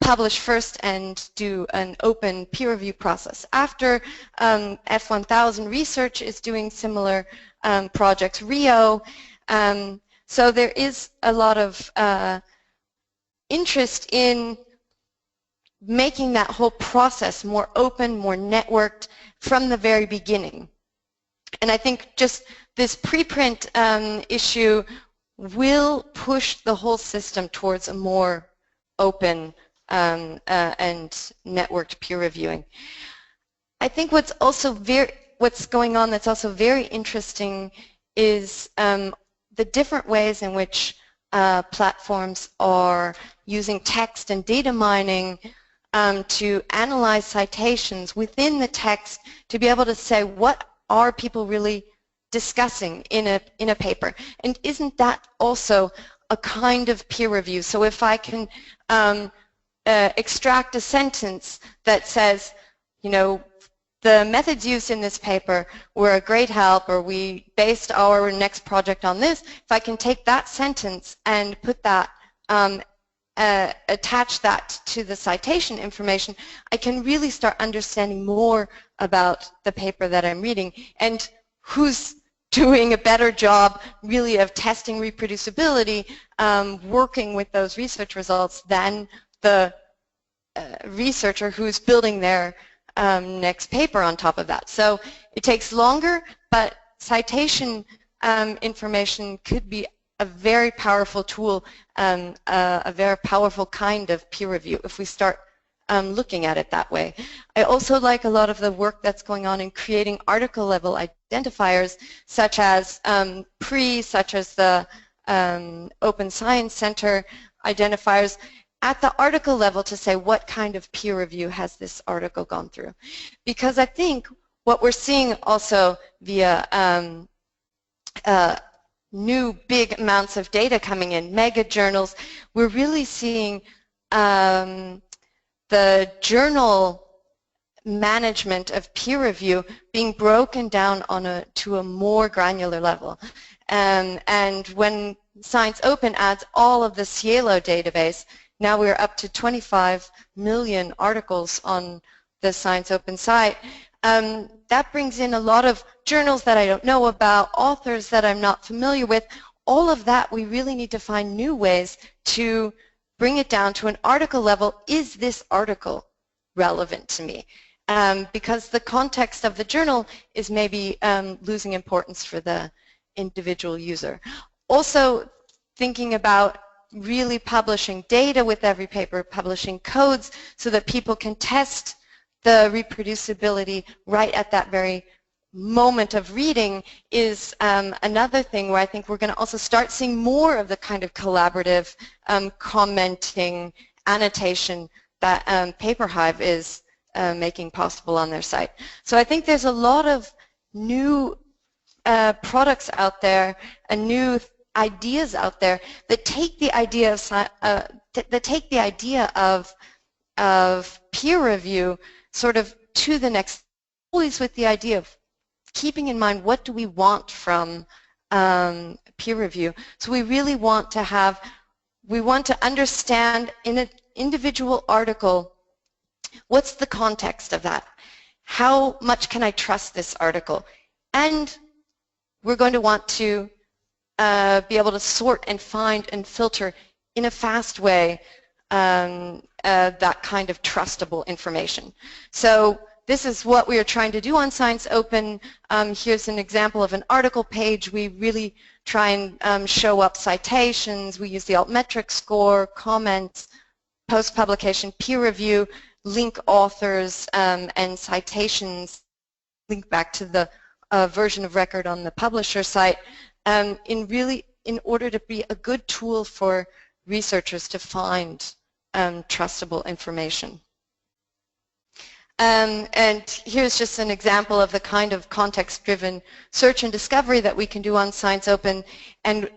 publish first and do an open peer review process after. F1000 Research is doing similar projects, Rio. So there is a lot of interest in making that whole process more open, more networked from the very beginning. And I think just this preprint issue will push the whole system towards a more open and networked peer reviewing. I think what's going on that's also very interesting is the different ways in which platforms are using text and data mining to analyze citations within the text, to be able to say what are people really discussing in a paper, and isn't that also a kind of peer review? So if I can extract a sentence that says, the methods used in this paper were a great help, or we based our next project on this, if I can take that sentence and put that, attach that to the citation information, I can really start understanding more about the paper that I'm reading, and who's doing a better job really of testing reproducibility, working with those research results, than the researcher who's building their next paper on top of that. So it takes longer, but citation information could be a very powerful tool, a very powerful kind of peer review if we start looking at it that way. I also like a lot of the work that's going on in creating article level identifiers such as such as the Open Science Center identifiers at the article level to say what kind of peer review has this article gone through. Because I think what we're seeing also via new big amounts of data coming in, mega journals, we're really seeing the journal management of peer review being broken down on to a more granular level. And when Science Open adds all of the Cielo database, now we're up to 25 million articles on the Science Open site. That brings in a lot of journals that I don't know about, authors that I'm not familiar with. All of that, we really need to find new ways to bring it down to an article level. Is this article relevant to me? Because the context of the journal is maybe losing importance for the individual user. Also thinking about really publishing data with every paper, publishing codes so that people can test the reproducibility right at that very moment of reading is another thing where I think we're going to also start seeing more of the kind of collaborative commenting, annotation that PaperHive is making possible on their site. So I think there's a lot of new products out there and new ideas out there that take the idea of peer review sort of to the next, always with the idea of keeping in mind what do we want from peer review. So we really want to understand in an individual article, what's the context of that? How much can I trust this article? And we're going to want to be able to sort and find and filter in a fast way that kind of trustable information. So this is what we are trying to do on Science Open. Here's an example of an article page. We really try and show up citations. We use the altmetric score, comments, post-publication peer review, link authors and citations, link back to the version of record on the publisher site, in order to be a good tool for researchers to find trustable information. And here's just an example of the kind of context-driven search and discovery that we can do on Science Open, and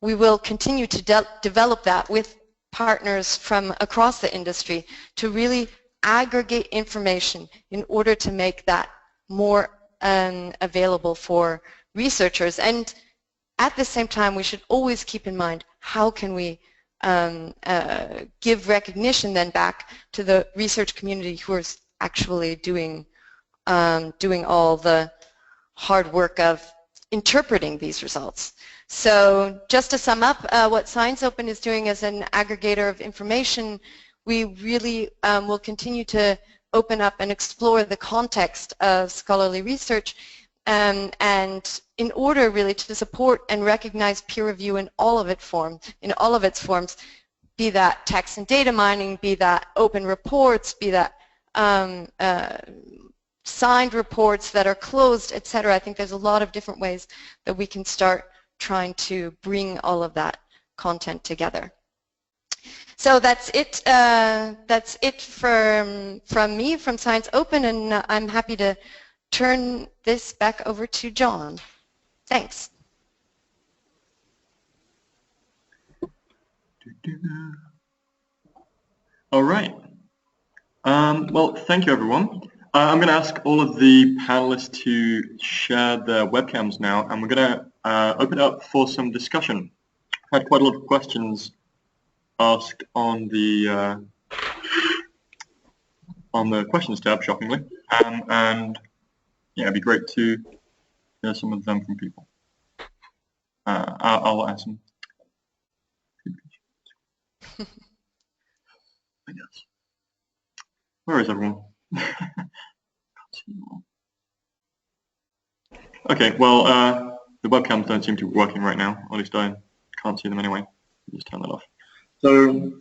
we will continue to develop that with partners from across the industry to really aggregate information in order to make that more available for researchers. And at the same time, we should always keep in mind how can we give recognition then back to the research community who are actually doing all the hard work of interpreting these results. So just to sum up, what Science Open is doing as an aggregator of information, we really will continue to open up and explore the context of scholarly research, and in order really to support and recognize peer review in all of its forms, be that text and data mining, be that open reports, be that signed reports that are closed, etc. I think there's a lot of different ways that we can start trying to bring all of that content together. So that's it. That's it from me, from Science Open, and I'm happy to turn this back over to John. Thanks. All right. Well, thank you, everyone. I'm going to ask all of the panelists to share their webcams now, and we're going to open it up for some discussion. I had quite a lot of questions asked on the questions tab, shockingly, and yeah, it'd be great to hear some of them from people. I'll ask them. I guess. Where is everyone? Okay, well, the webcams don't seem to be working right now, or at least I can't see them anyway. Just turn that off. So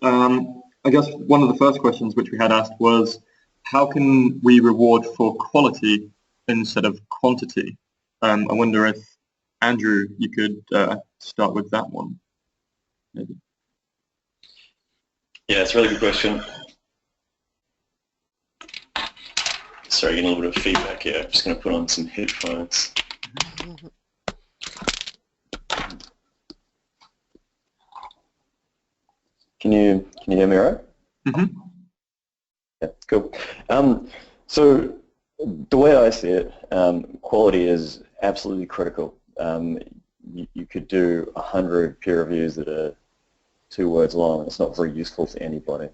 I guess one of the first questions which we had asked was, how can we reward for quality instead of quantity? I wonder if, Andrew, you could start with that one, maybe. Yeah, it's a really good question. Sorry, getting a little bit of feedback here. I'm just going to put on some headphones. Can you hear me all right? Mm-hmm. Yeah, cool. So the way I see it, quality is absolutely critical. You could do 100 peer reviews that are 2 words long. It's not very useful to anybody.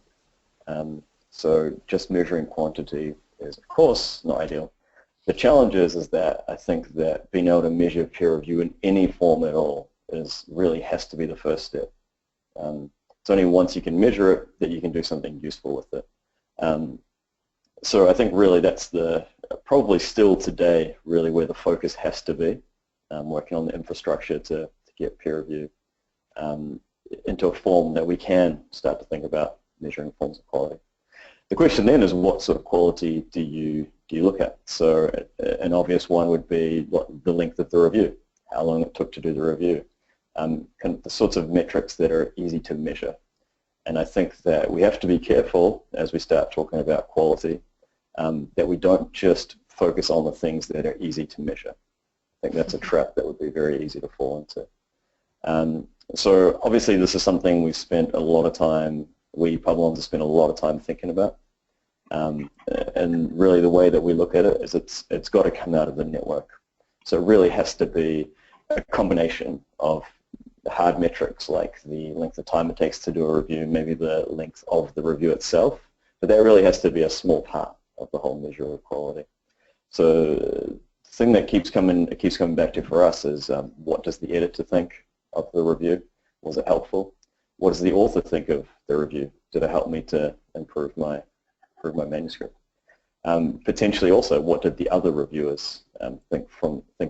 So just measuring quantity is, of course, not ideal. The challenge is that I think that being able to measure peer review in any form at all really has to be the first step. It's only once you can measure it that you can do something useful with it. So I think really that's probably still today really where the focus has to be, working on the infrastructure to get peer review into a form that we can start to think about measuring forms of quality. The question then is, what sort of quality do you look at? So an obvious one would be the length of the review, how long it took to do the review, kind of the sorts of metrics that are easy to measure. And I think that we have to be careful as we start talking about quality that we don't just focus on the things that are easy to measure. I think that's a trap that would be very easy to fall into. So obviously this is something we've spent a lot of time, we Publons have spent a lot of time thinking about. And really the way that we look at it is it's got to come out of the network. So it really has to be a combination of hard metrics like the length of time it takes to do a review, maybe the length of the review itself, but that really has to be a small part of the whole measure of quality. So the thing that keeps coming back to for us is what does the editor think of the review? Was it helpful? What does the author think of the review? Did it help me to improve my manuscript? Potentially also, what did the other reviewers think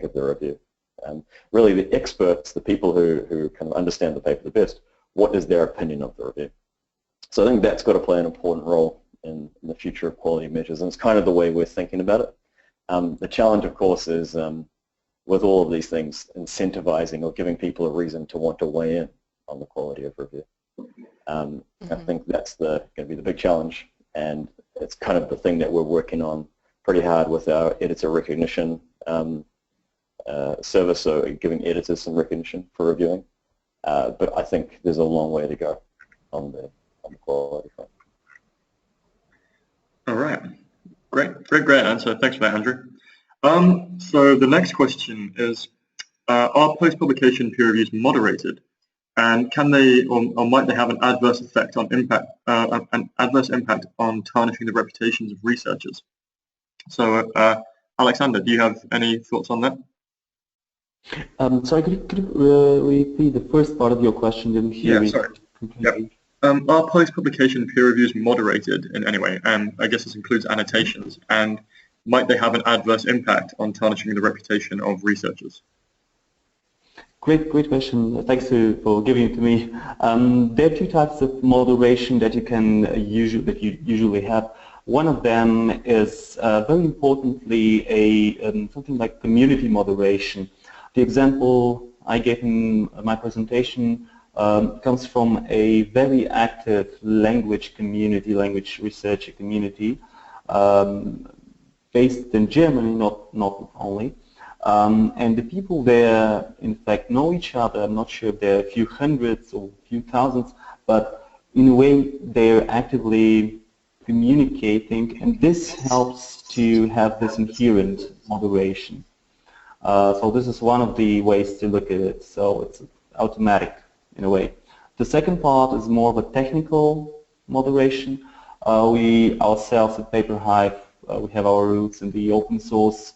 of the review? Really the experts, the people who kind of understand the paper the best, what is their opinion of the review? So I think that's got to play an important role in the future of quality measures, and it's kind of the way we're thinking about it. The challenge, of course, is with all of these things, incentivizing or giving people a reason to want to weigh in on the quality of review. I think that's going to be the big challenge, and it's kind of the thing that we're working on pretty hard with our editor recognition service, so giving editors some recognition for reviewing. But I think there's a long way to go on the quality front. All right, great answer. Thanks for that, Andrew. So the next question is, are post-publication peer reviews moderated, and can they or might they have an adverse effect on an adverse impact on tarnishing the reputations of researchers? So Alexander, do you have any thoughts on that? Sorry, could you repeat the first part of your question? Didn't hear me completely. Yep. Are post-publication peer reviews moderated in any way? And I guess this includes annotations. And might they have an adverse impact on tarnishing the reputation of researchers? Great question. Thanks for giving it to me. There are 2 types of moderation that you usually have. One of them is very importantly something like community moderation. The example I gave in my presentation comes from a very active language research community based in Germany, not only. And the people there, in fact, know each other. I'm not sure if there are a few hundreds or a few thousands, but in a way they're actively communicating, and this helps to have this inherent moderation. So this is one of the ways to look at it. So it's automatic in a way. The second part is more of a technical moderation. We ourselves at PaperHive, we have our roots in the open source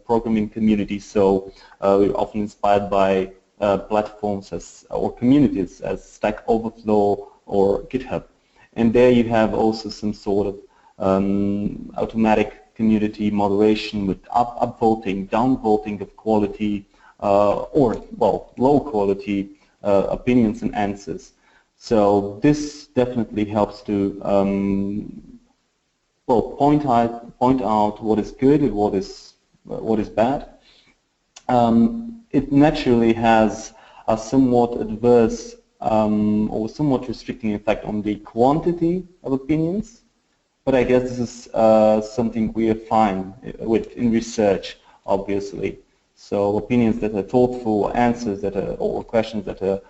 programming community, so we're often inspired by platforms or communities as Stack Overflow or GitHub. And there you have also some sort of automatic community moderation with upvoting, downvoting of quality, or, well, low quality opinions and answers. So this definitely helps to well, point out what is good and what is bad. It naturally has a somewhat adverse or somewhat restricting effect on the quantity of opinions, but I guess this is something we are fine with in research, obviously. So opinions that are thoughtful, answers that are, or questions that are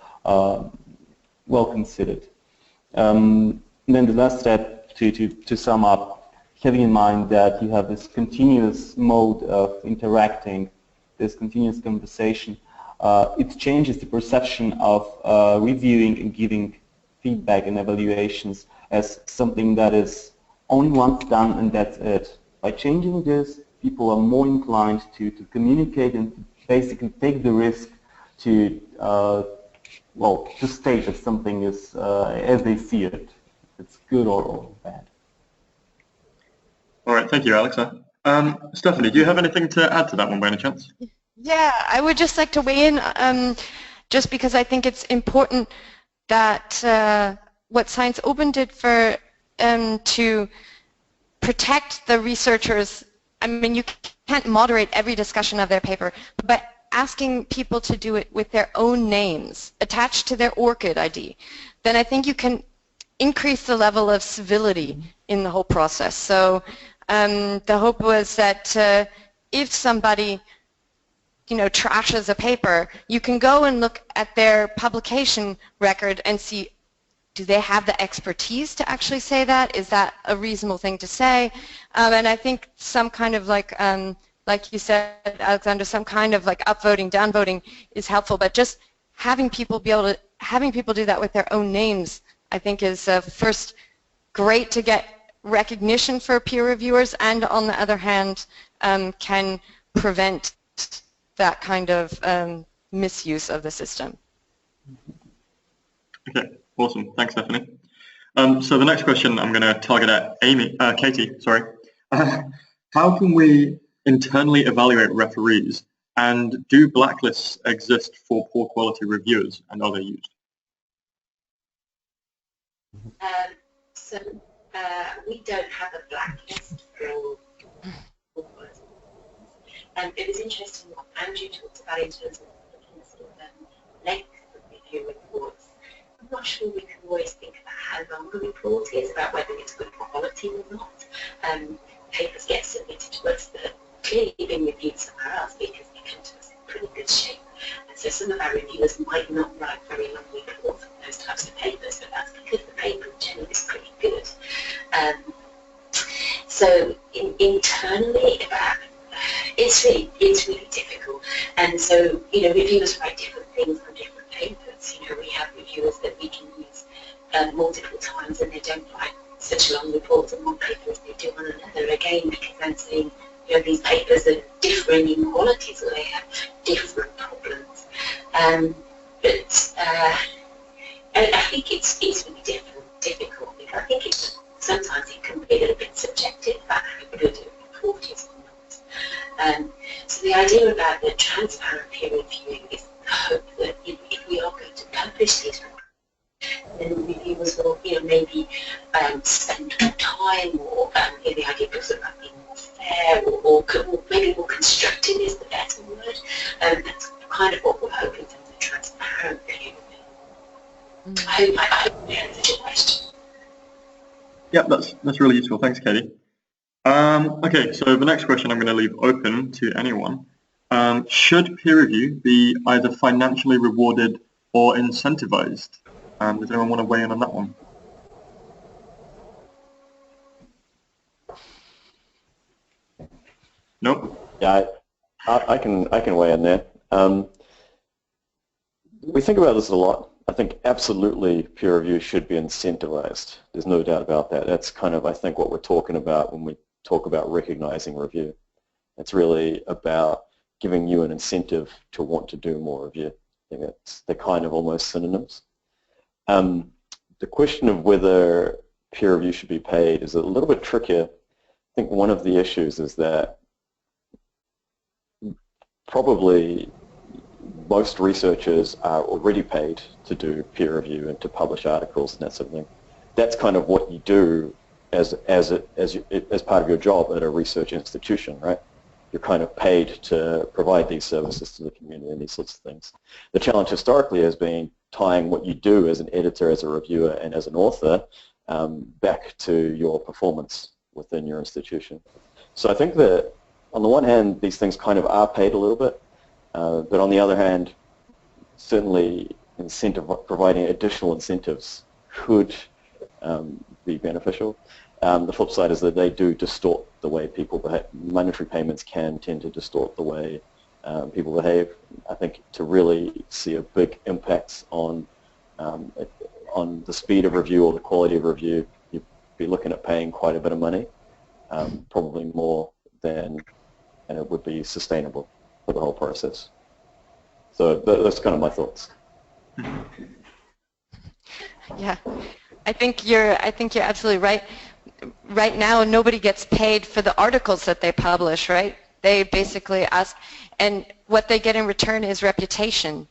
well considered. Then the last step to sum up, having in mind that you have this continuous mode of interacting, this continuous conversation, it changes the perception of reviewing and giving feedback and evaluations as something that is only once done and that's it. By changing this, people are more inclined to communicate and basically take the risk to, well, to state that something is as they see it. It's good or bad. All right, thank you, Alexa. Stephanie, do you have anything to add to that one by any chance? Yeah, I would just like to weigh in, just because I think it's important that what Science Open did for to protect the researchers. I mean, you can't moderate every discussion of their paper, but asking people to do it with their own names attached to their ORCID ID, then I think you can increase the level of civility in the whole process. So the hope was that if somebody trashes a paper, you can go and look at their publication record and see, do they have the expertise to actually say that? Is that a reasonable thing to say? And I think some kind of like you said, Alexander, some kind of like upvoting, downvoting is helpful, but just having people do that with their own names, I think is first great to get recognition for peer reviewers, and on the other hand, can prevent that kind of misuse of the system. Okay, awesome. Thanks, Stephanie. So the next question I'm going to target at Katie. Sorry. How can we internally evaluate referees, and do blacklists exist for poor quality reviewers, and are they used? So we don't have a blacklist for poor quality. It was interesting what Andrew talked about in terms of looking at sort of length of review reports. I'm not sure we can always think about how long a report is, about whether it's good quality or not. Papers get submitted to us that have clearly been reviewed somewhere else because they come to us in pretty good shape. And so some of our reviewers might not write very long reports on those types of papers, but that's because the paper in general is pretty good. So internally, it's really difficult. And so, reviewers write different things on different papers. We have reviewers that we can use multiple times, and they don't write such long reports on one paper as they do on another, again, because I'm saying, these papers are differing in qualities, or they have different problems. But I think it's really difficult, because I think sometimes it can be a little bit subjective about how good a report is or not. So the idea about the transparent peer reviewing is the hope that if we are going to publish these reports, then reviewers will, maybe spend more time, or the idea goes about being more fair, or maybe more constructive is the better word. That's kind of what we're hoping for the transparent peer reviewing. I hope that answers your question. Yeah, that's really useful. Thanks, Katie. Okay, so the next question I'm going to leave open to anyone. Should peer review be either financially rewarded or incentivized? Does anyone want to weigh in on that one? Nope. Yeah, I can weigh in there. We think about this a lot. I think absolutely peer review should be incentivized. There's no doubt about that. That's kind of, I think, what we're talking about when we talk about recognizing review. It's really about giving you an incentive to want to do more review. I think they're kind of almost synonyms. The question of whether peer review should be paid is a little bit trickier. I think one of the issues is that probably most researchers are already paid to do peer review and to publish articles and that sort of thing. That's kind of what you do as part of your job at a research institution, right? You're kind of paid to provide these services to the community and these sorts of things. The challenge historically has been tying what you do as an editor, as a reviewer, and as an author back to your performance within your institution. So I think that on the one hand, these things kind of are paid a little bit, but on the other hand, certainly providing additional incentives could be beneficial. The flip side is that they do distort the way people behave. Monetary payments can tend to distort the way people behave. I think to really see a big impact on the speed of review or the quality of review, you'd be looking at paying quite a bit of money, probably more than and it would be sustainable for the whole process. So that's kind of my thoughts. Yeah, I think you're absolutely right. Right now, nobody gets paid for the articles that they publish, right? They basically ask, and what they get in return is reputation.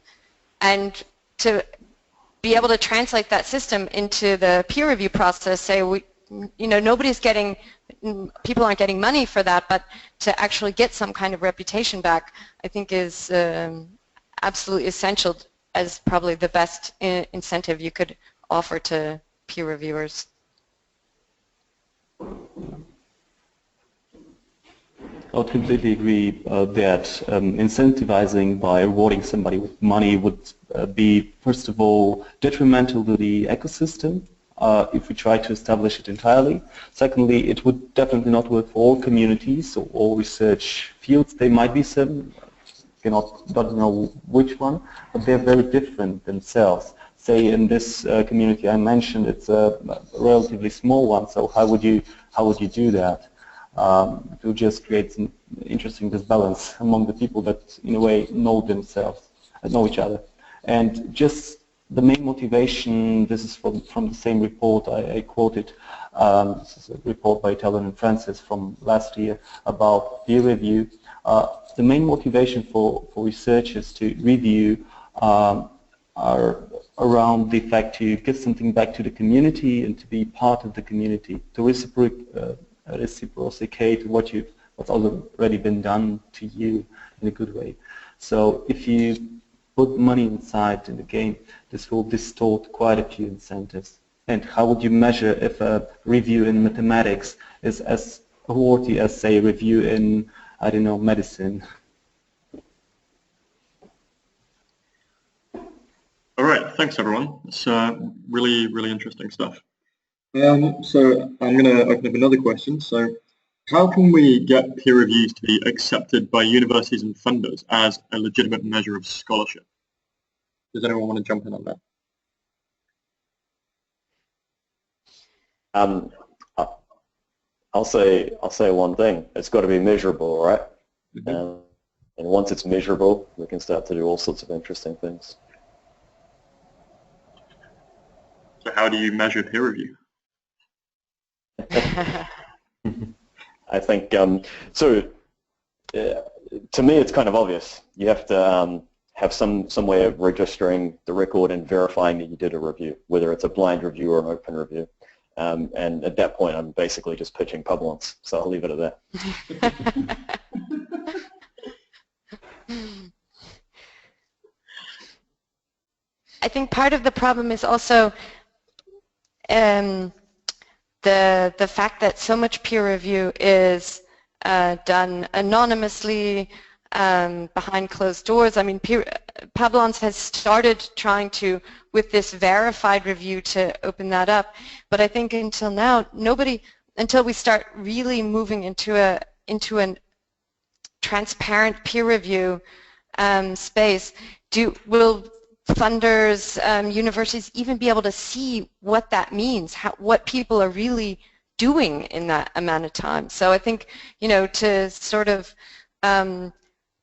And to be able to translate that system into the peer review process, say, nobody's getting, people aren't getting money for that, but to actually get some kind of reputation back, I think is absolutely essential as probably the best incentive you could offer to peer reviewers. I would completely agree that incentivizing by rewarding somebody with money would be, first of all, detrimental to the ecosystem if we try to establish it entirely. Secondly, it would definitely not work for all communities or all research fields. There might be some, don't know which one, but they're very different themselves. Say in this community I mentioned, it's a relatively small one, so how would you do that? It will just create some interesting disbalance among the people that in a way know themselves, know each other. And just the main motivation, this is from the same report I quoted, this is a report by Taylor and Francis from last year about peer review. The main motivation for researchers to review are around the fact to give something back to the community and to be part of the community, to reciprocate what's already been done to you in a good way. So if you put money inside in the game, this will distort quite a few incentives. And how would you measure if a review in mathematics is as worthy as, say, a review in, I don't know, medicine? All right, thanks everyone. It's really, really interesting stuff. So I'm going to open up another question. So how can we get peer reviews to be accepted by universities and funders as a legitimate measure of scholarship? Does anyone want to jump in on that? I'll say one thing. It's got to be measurable, right? Mm-hmm. And once it's measurable, we can start to do all sorts of interesting things. So how do you measure peer review? I think, to me it's kind of obvious. You have to have some way of registering the record and verifying that you did a review, whether it's a blind review or an open review. And at that point I'm basically just pitching Publons, so I'll leave it at that. I think part of the problem is also the fact that so much peer review is done anonymously behind closed doors. I mean, Publons has started trying to, with this verified review, to open that up, but I think until now, until we start really moving into a transparent peer review space, will funders, universities even be able to see what that means, what people are really doing in that amount of time. So I think, to sort of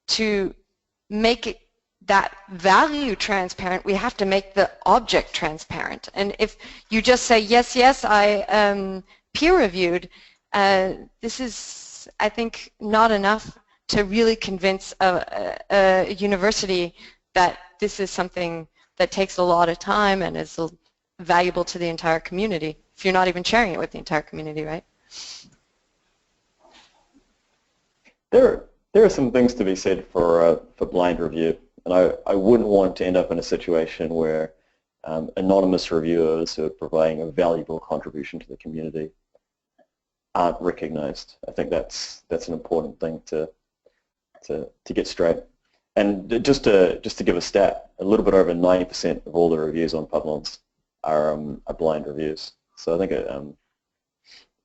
to make that value transparent, we have to make the object transparent. And if you just say, yes, yes, I peer reviewed, this is, I think, not enough to really convince a university that this is something that takes a lot of time and is valuable to the entire community, if you're not even sharing it with the entire community, right? There are some things to be said for blind review, and I wouldn't want to end up in a situation where anonymous reviewers who are providing a valuable contribution to the community aren't recognized. I think that's an important thing to get straight. And just to give a stat, a little bit over 90% of all the reviews on Publons are blind reviews. So I think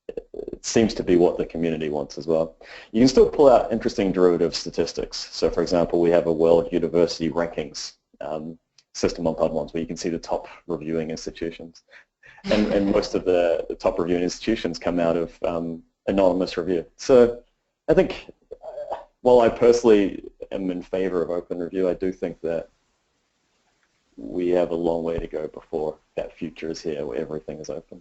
it seems to be what the community wants as well. You can still pull out interesting derivative statistics. So for example, we have a world university rankings system on Publons where you can see the top reviewing institutions. And most of the top reviewing institutions come out of anonymous review. So I think while I personally am in favor of open review, I do think that we have a long way to go before that future is here where everything is open.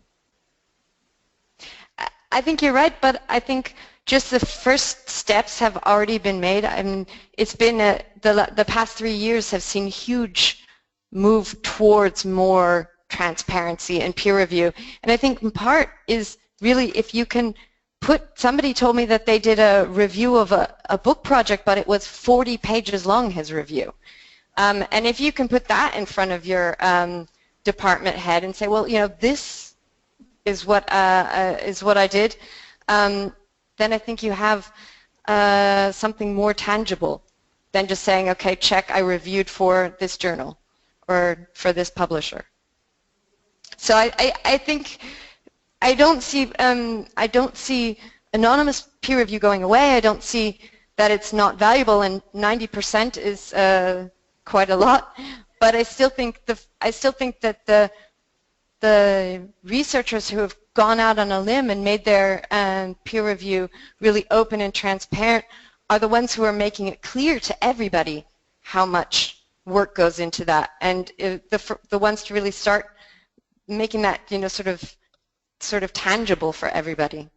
I think you're right, but I think just the first steps have already been made. I mean, it's been the past 3 years have seen huge move towards more transparency and peer review, and I think in part is really if you can somebody told me that they did a review of a book project, but it was 40 pages long, his review. And if you can put that in front of your department head and say, well, you know, this is what I did, then I think you have something more tangible than just saying, okay, check, I reviewed for this journal or for this publisher. So I think I don't see anonymous peer review going away. I don't see that it's not valuable, and 90% is quite a lot. But I still think that the researchers who have gone out on a limb and made their peer review really open and transparent are the ones who are making it clear to everybody how much work goes into that, and the ones to really start making that, you know, sort of tangible for everybody.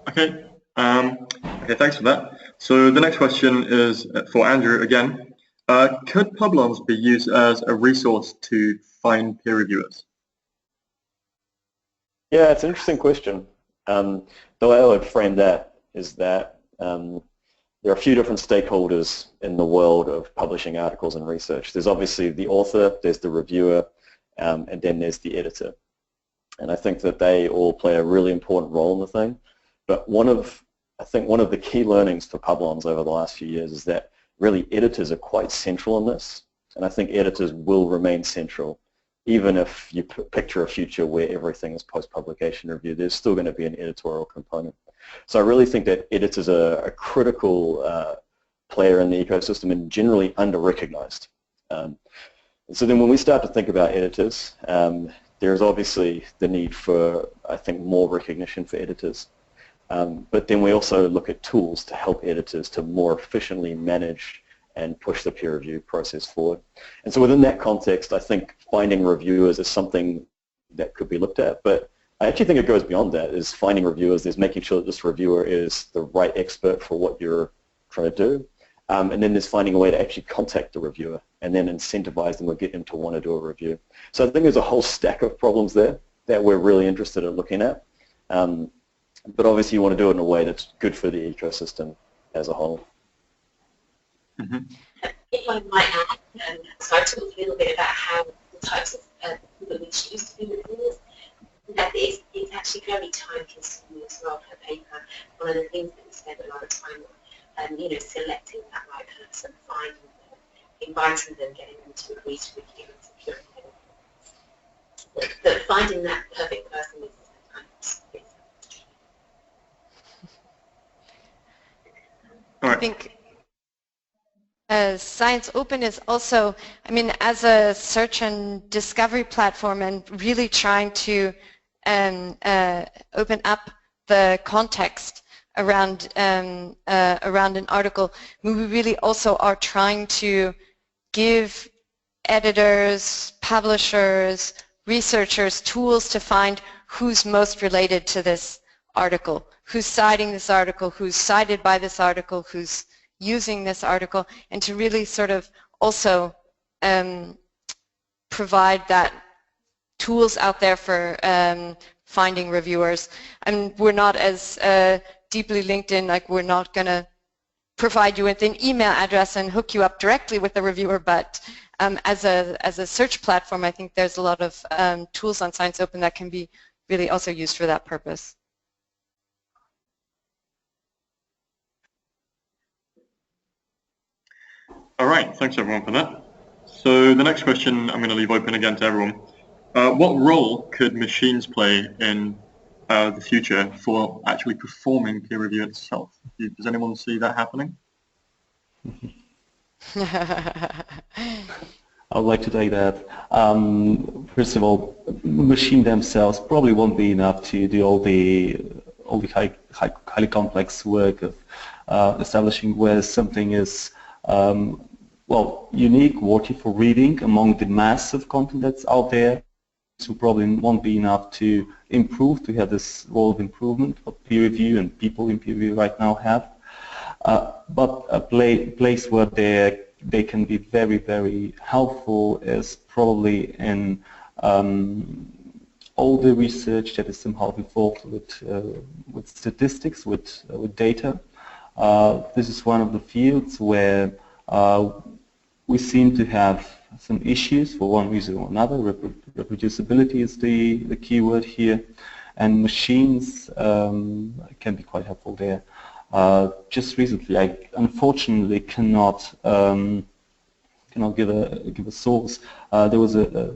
Okay. Okay, thanks for that. So the next question is for Andrew again. Could Publons be used as a resource to find peer reviewers? Yeah, it's an interesting question. The way I would frame that is that there are a few different stakeholders in the world of publishing articles and research. There's obviously the author, there's the reviewer, and then there's the editor. And I think that they all play a really important role in the thing. But I think one of the key learnings for Publons over the last few years is that really editors are quite central in this. And I think editors will remain central. Even if you picture a future where everything is post-publication review, there's still going to be an editorial component. So I really think that editors are a critical player in the ecosystem and generally under-recognized. So then when we start to think about editors, there's obviously the need for, I think, more recognition for editors. But then we also look at tools to help editors to more efficiently manage and push the peer review process forward. And so within that context, I think finding reviewers is something that could be looked at. But I actually think it goes beyond that, is finding reviewers, is making sure that this reviewer is the right expert for what you're trying to do. And then there's finding a way to actually contact the reviewer and then incentivize them or get them to want to do a review. So I think there's a whole stack of problems there that we're really interested in looking at. But obviously you want to do it in a way that's good for the ecosystem as a whole. Mm-hmm. If I might add, so I talked a little bit about how the types of people we choose to be reviewers, that it's actually very time consuming as well per paper. One of the things that we spend a lot of time on, you know, selecting that right person, finding them, inviting them, getting them to agree to review and securing them. But finding that perfect person is sometimes. I think Science Open is also, I mean, as a search and discovery platform and really trying to open up the context around an article, we really also are trying to give editors, publishers, researchers tools to find who's most related to this article, who's citing this article, who's cited by this article, who's using this article, and to really sort of also provide that tools out there for finding reviewers. And we're not as deeply linked in, like we're not going to provide you with an email address and hook you up directly with the reviewer, but as a search platform, I think there's a lot of tools on Science Open that can be really also used for that purpose. All right, thanks everyone for that. So the next question I'm going to leave open again to everyone. What role could machines play in the future for actually performing peer review itself? Does anyone see that happening? I would like to take that. First of all, machine themselves probably won't be enough to do all the highly complex work of establishing where something is well, unique, worthy for reading among the mass of content that's out there. So probably won't be enough to improve, to have this role of improvement what peer review and people in peer review right now have. But a place where they can be very, very helpful is probably in all the research that is somehow involved with statistics, with data. This is one of the fields where we seem to have some issues for one reason or another. Reproducibility is the key word here, and machines can be quite helpful there. Just recently, I unfortunately cannot give a source. There was a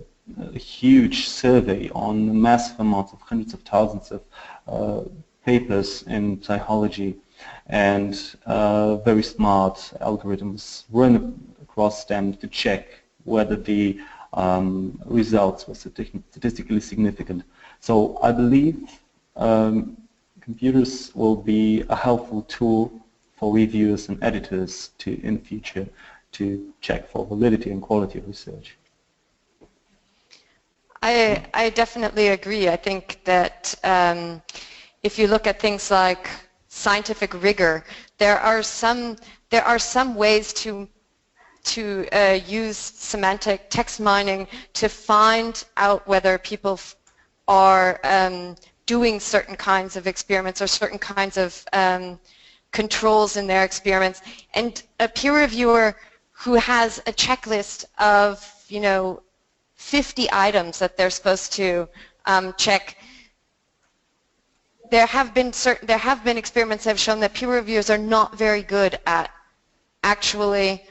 huge survey on massive amounts of hundreds of thousands of papers in psychology, and very smart algorithms run across them to check whether the results were statistically significant. So I believe computers will be a helpful tool for reviewers and editors in the future to check for validity and quality of research. I definitely agree. I think that if you look at things like scientific rigor, there are some ways to use semantic text mining to find out whether people are doing certain kinds of experiments or certain kinds of controls in their experiments. And a peer reviewer who has a checklist of, 50 items that they're supposed to check, there have been experiments that have shown that peer reviewers are not very good at actually,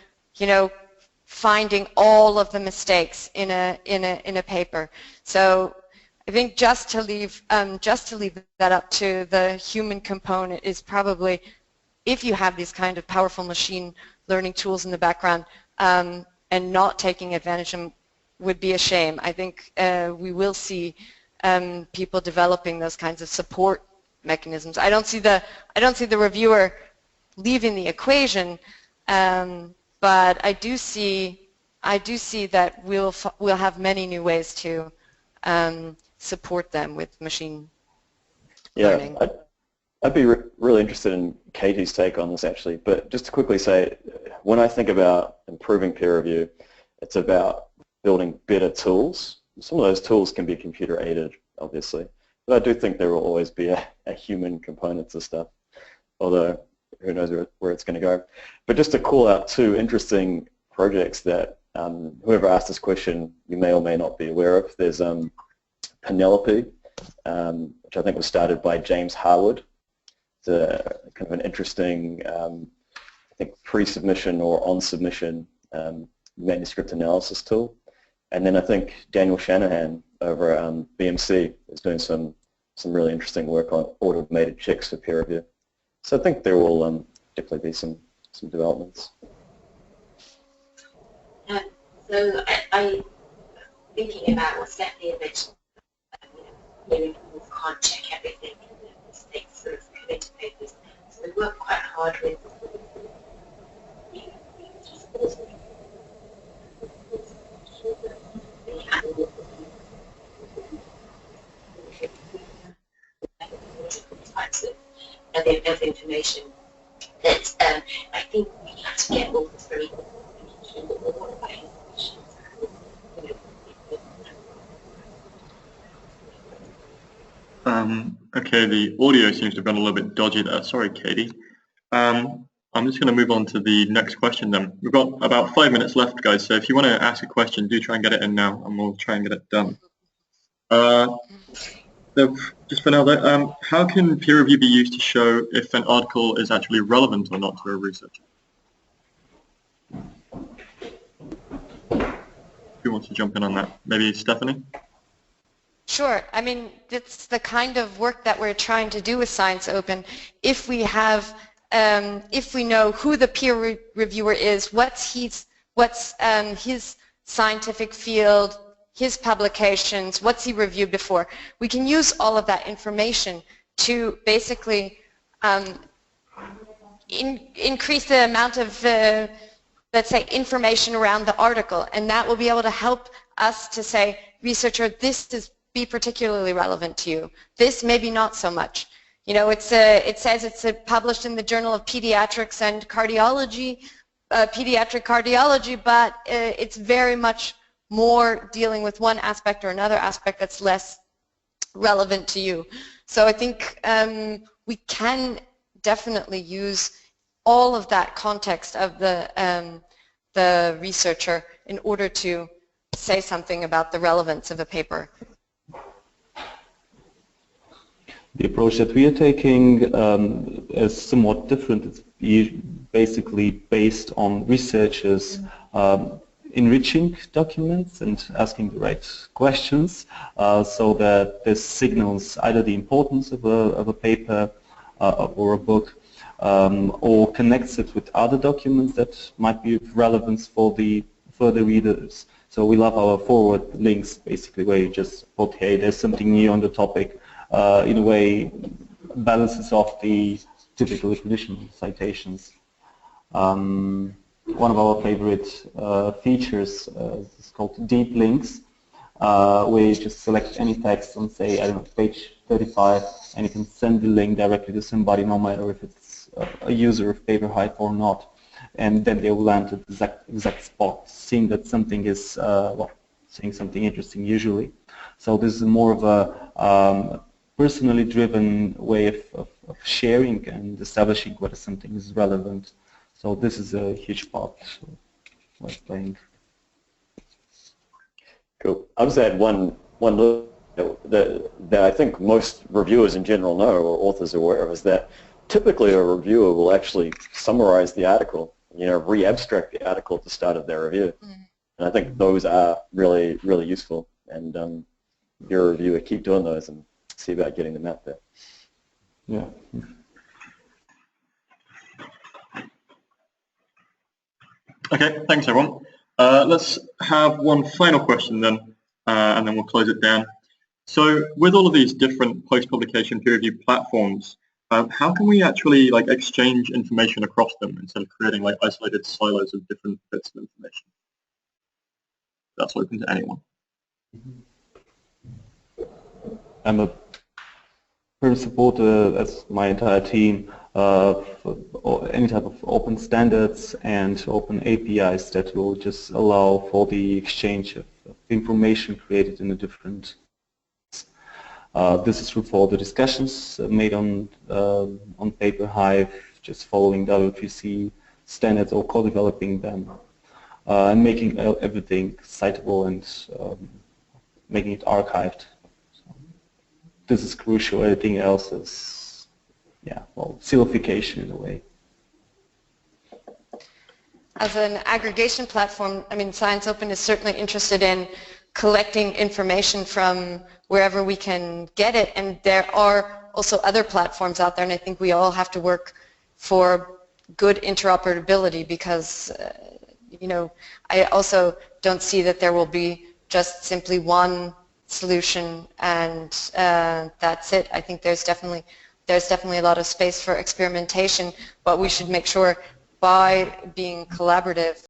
finding all of the mistakes in a paper. So I think just to leave that up to the human component is probably, if you have these kind of powerful machine learning tools in the background and not taking advantage of them, would be a shame. I think we will see people developing those kinds of support mechanisms. I don't see the reviewer leaving the equation, but I do see that we'll have many new ways to support them with machine learning. I'd be really interested in Katie's take on this actually, but just to quickly say, when I think about improving peer review, it's about building better tools. Some of those tools can be computer aided, obviously, but I do think there will always be a human component to stuff, although who knows where it's going to go. But just to call out two interesting projects that whoever asked this question you may or may not be aware of. There's Penelope, which I think was started by James Harwood. It's a kind of an interesting, I think, pre-submission or on-submission manuscript analysis tool. And then I think Daniel Shanahan over at BMC is doing some really interesting work on automated checks for peer review. So I think there will definitely be some developments. So I thinking about what Stephanie mentioned, you can't check everything and the mistakes sort of come into papers. So we work quite hard with of information that I think we have to get all this very Okay, the audio seems to have gone a little bit dodgy there. Sorry, Katie. I'm just going to move on to the next question then. We've got about 5 minutes left, guys, so if you want to ask a question, do try and get it in now, and we'll try and get it done. Just for now, though, how can peer review be used to show if an article is actually relevant or not to a researcher? Who wants to jump in on that? Maybe Stephanie? Sure. I mean, it's the kind of work that we're trying to do with Science Open. If we have, if we know who the peer reviewer is, what's his scientific field, his publications, what's he reviewed before, we can use all of that information to basically increase the amount of, let's say, information around the article, and that will be able to help us to say, researcher, this is be particularly relevant to you. This maybe not so much. You know, it says it's published in the Journal of Pediatrics and Cardiology, Pediatric Cardiology, but it's very much more dealing with one aspect or another aspect that's less relevant to you. So I think we can definitely use all of that context of the researcher in order to say something about the relevance of a paper. The approach that we are taking is somewhat different. It's basically based on researchers enriching documents and asking the right questions so that this signals either the importance of a paper or a book or connects it with other documents that might be of relevance for the readers. So we love our forward links, basically, where you just put, hey, there's something new on the topic. In a way, balances off the typical traditional citations. One of our favorite features is called deep links, where you just select any text on, say, I don't know, page 35, and you can send the link directly to somebody, no matter if it's a user of PaperHive or not, and then they will land at the exact spot, seeing that something is, well, saying something interesting usually. So this is more of a personally driven way of sharing and establishing whether something is relevant. So this is a huge part worth playing. Cool. I'll just add one little that I think most reviewers in general know, or authors are aware of, is that typically a reviewer will actually summarize the article, you know, re-abstract the article at the start of their review. And I think those are really, really useful. And if you're a reviewer, keep doing those and see about getting them out there. Yeah. Okay, thanks everyone. Let's have one final question then, and then we'll close it down. So with all of these different post-publication peer review platforms, how can we actually exchange information across them instead of creating isolated silos of different bits of information? That's open to anyone. I'm a firm supporter, as my entire team, for any type of open standards and open APIs that will just allow for the exchange of information created in the different. This is true for the discussions made on PaperHive, just following W3C standards or co-developing them, and making everything citable and making it archived. This is crucial. Everything else is, yeah, well, silification in a way. As an aggregation platform, I mean, Science Open is certainly interested in collecting information from wherever we can get it, and there are also other platforms out there, and I think we all have to work for good interoperability because, you know, I also don't see that there will be just simply one solution and that's it. I think there's definitely a lot of space for experimentation, but we should make sure by being collaborative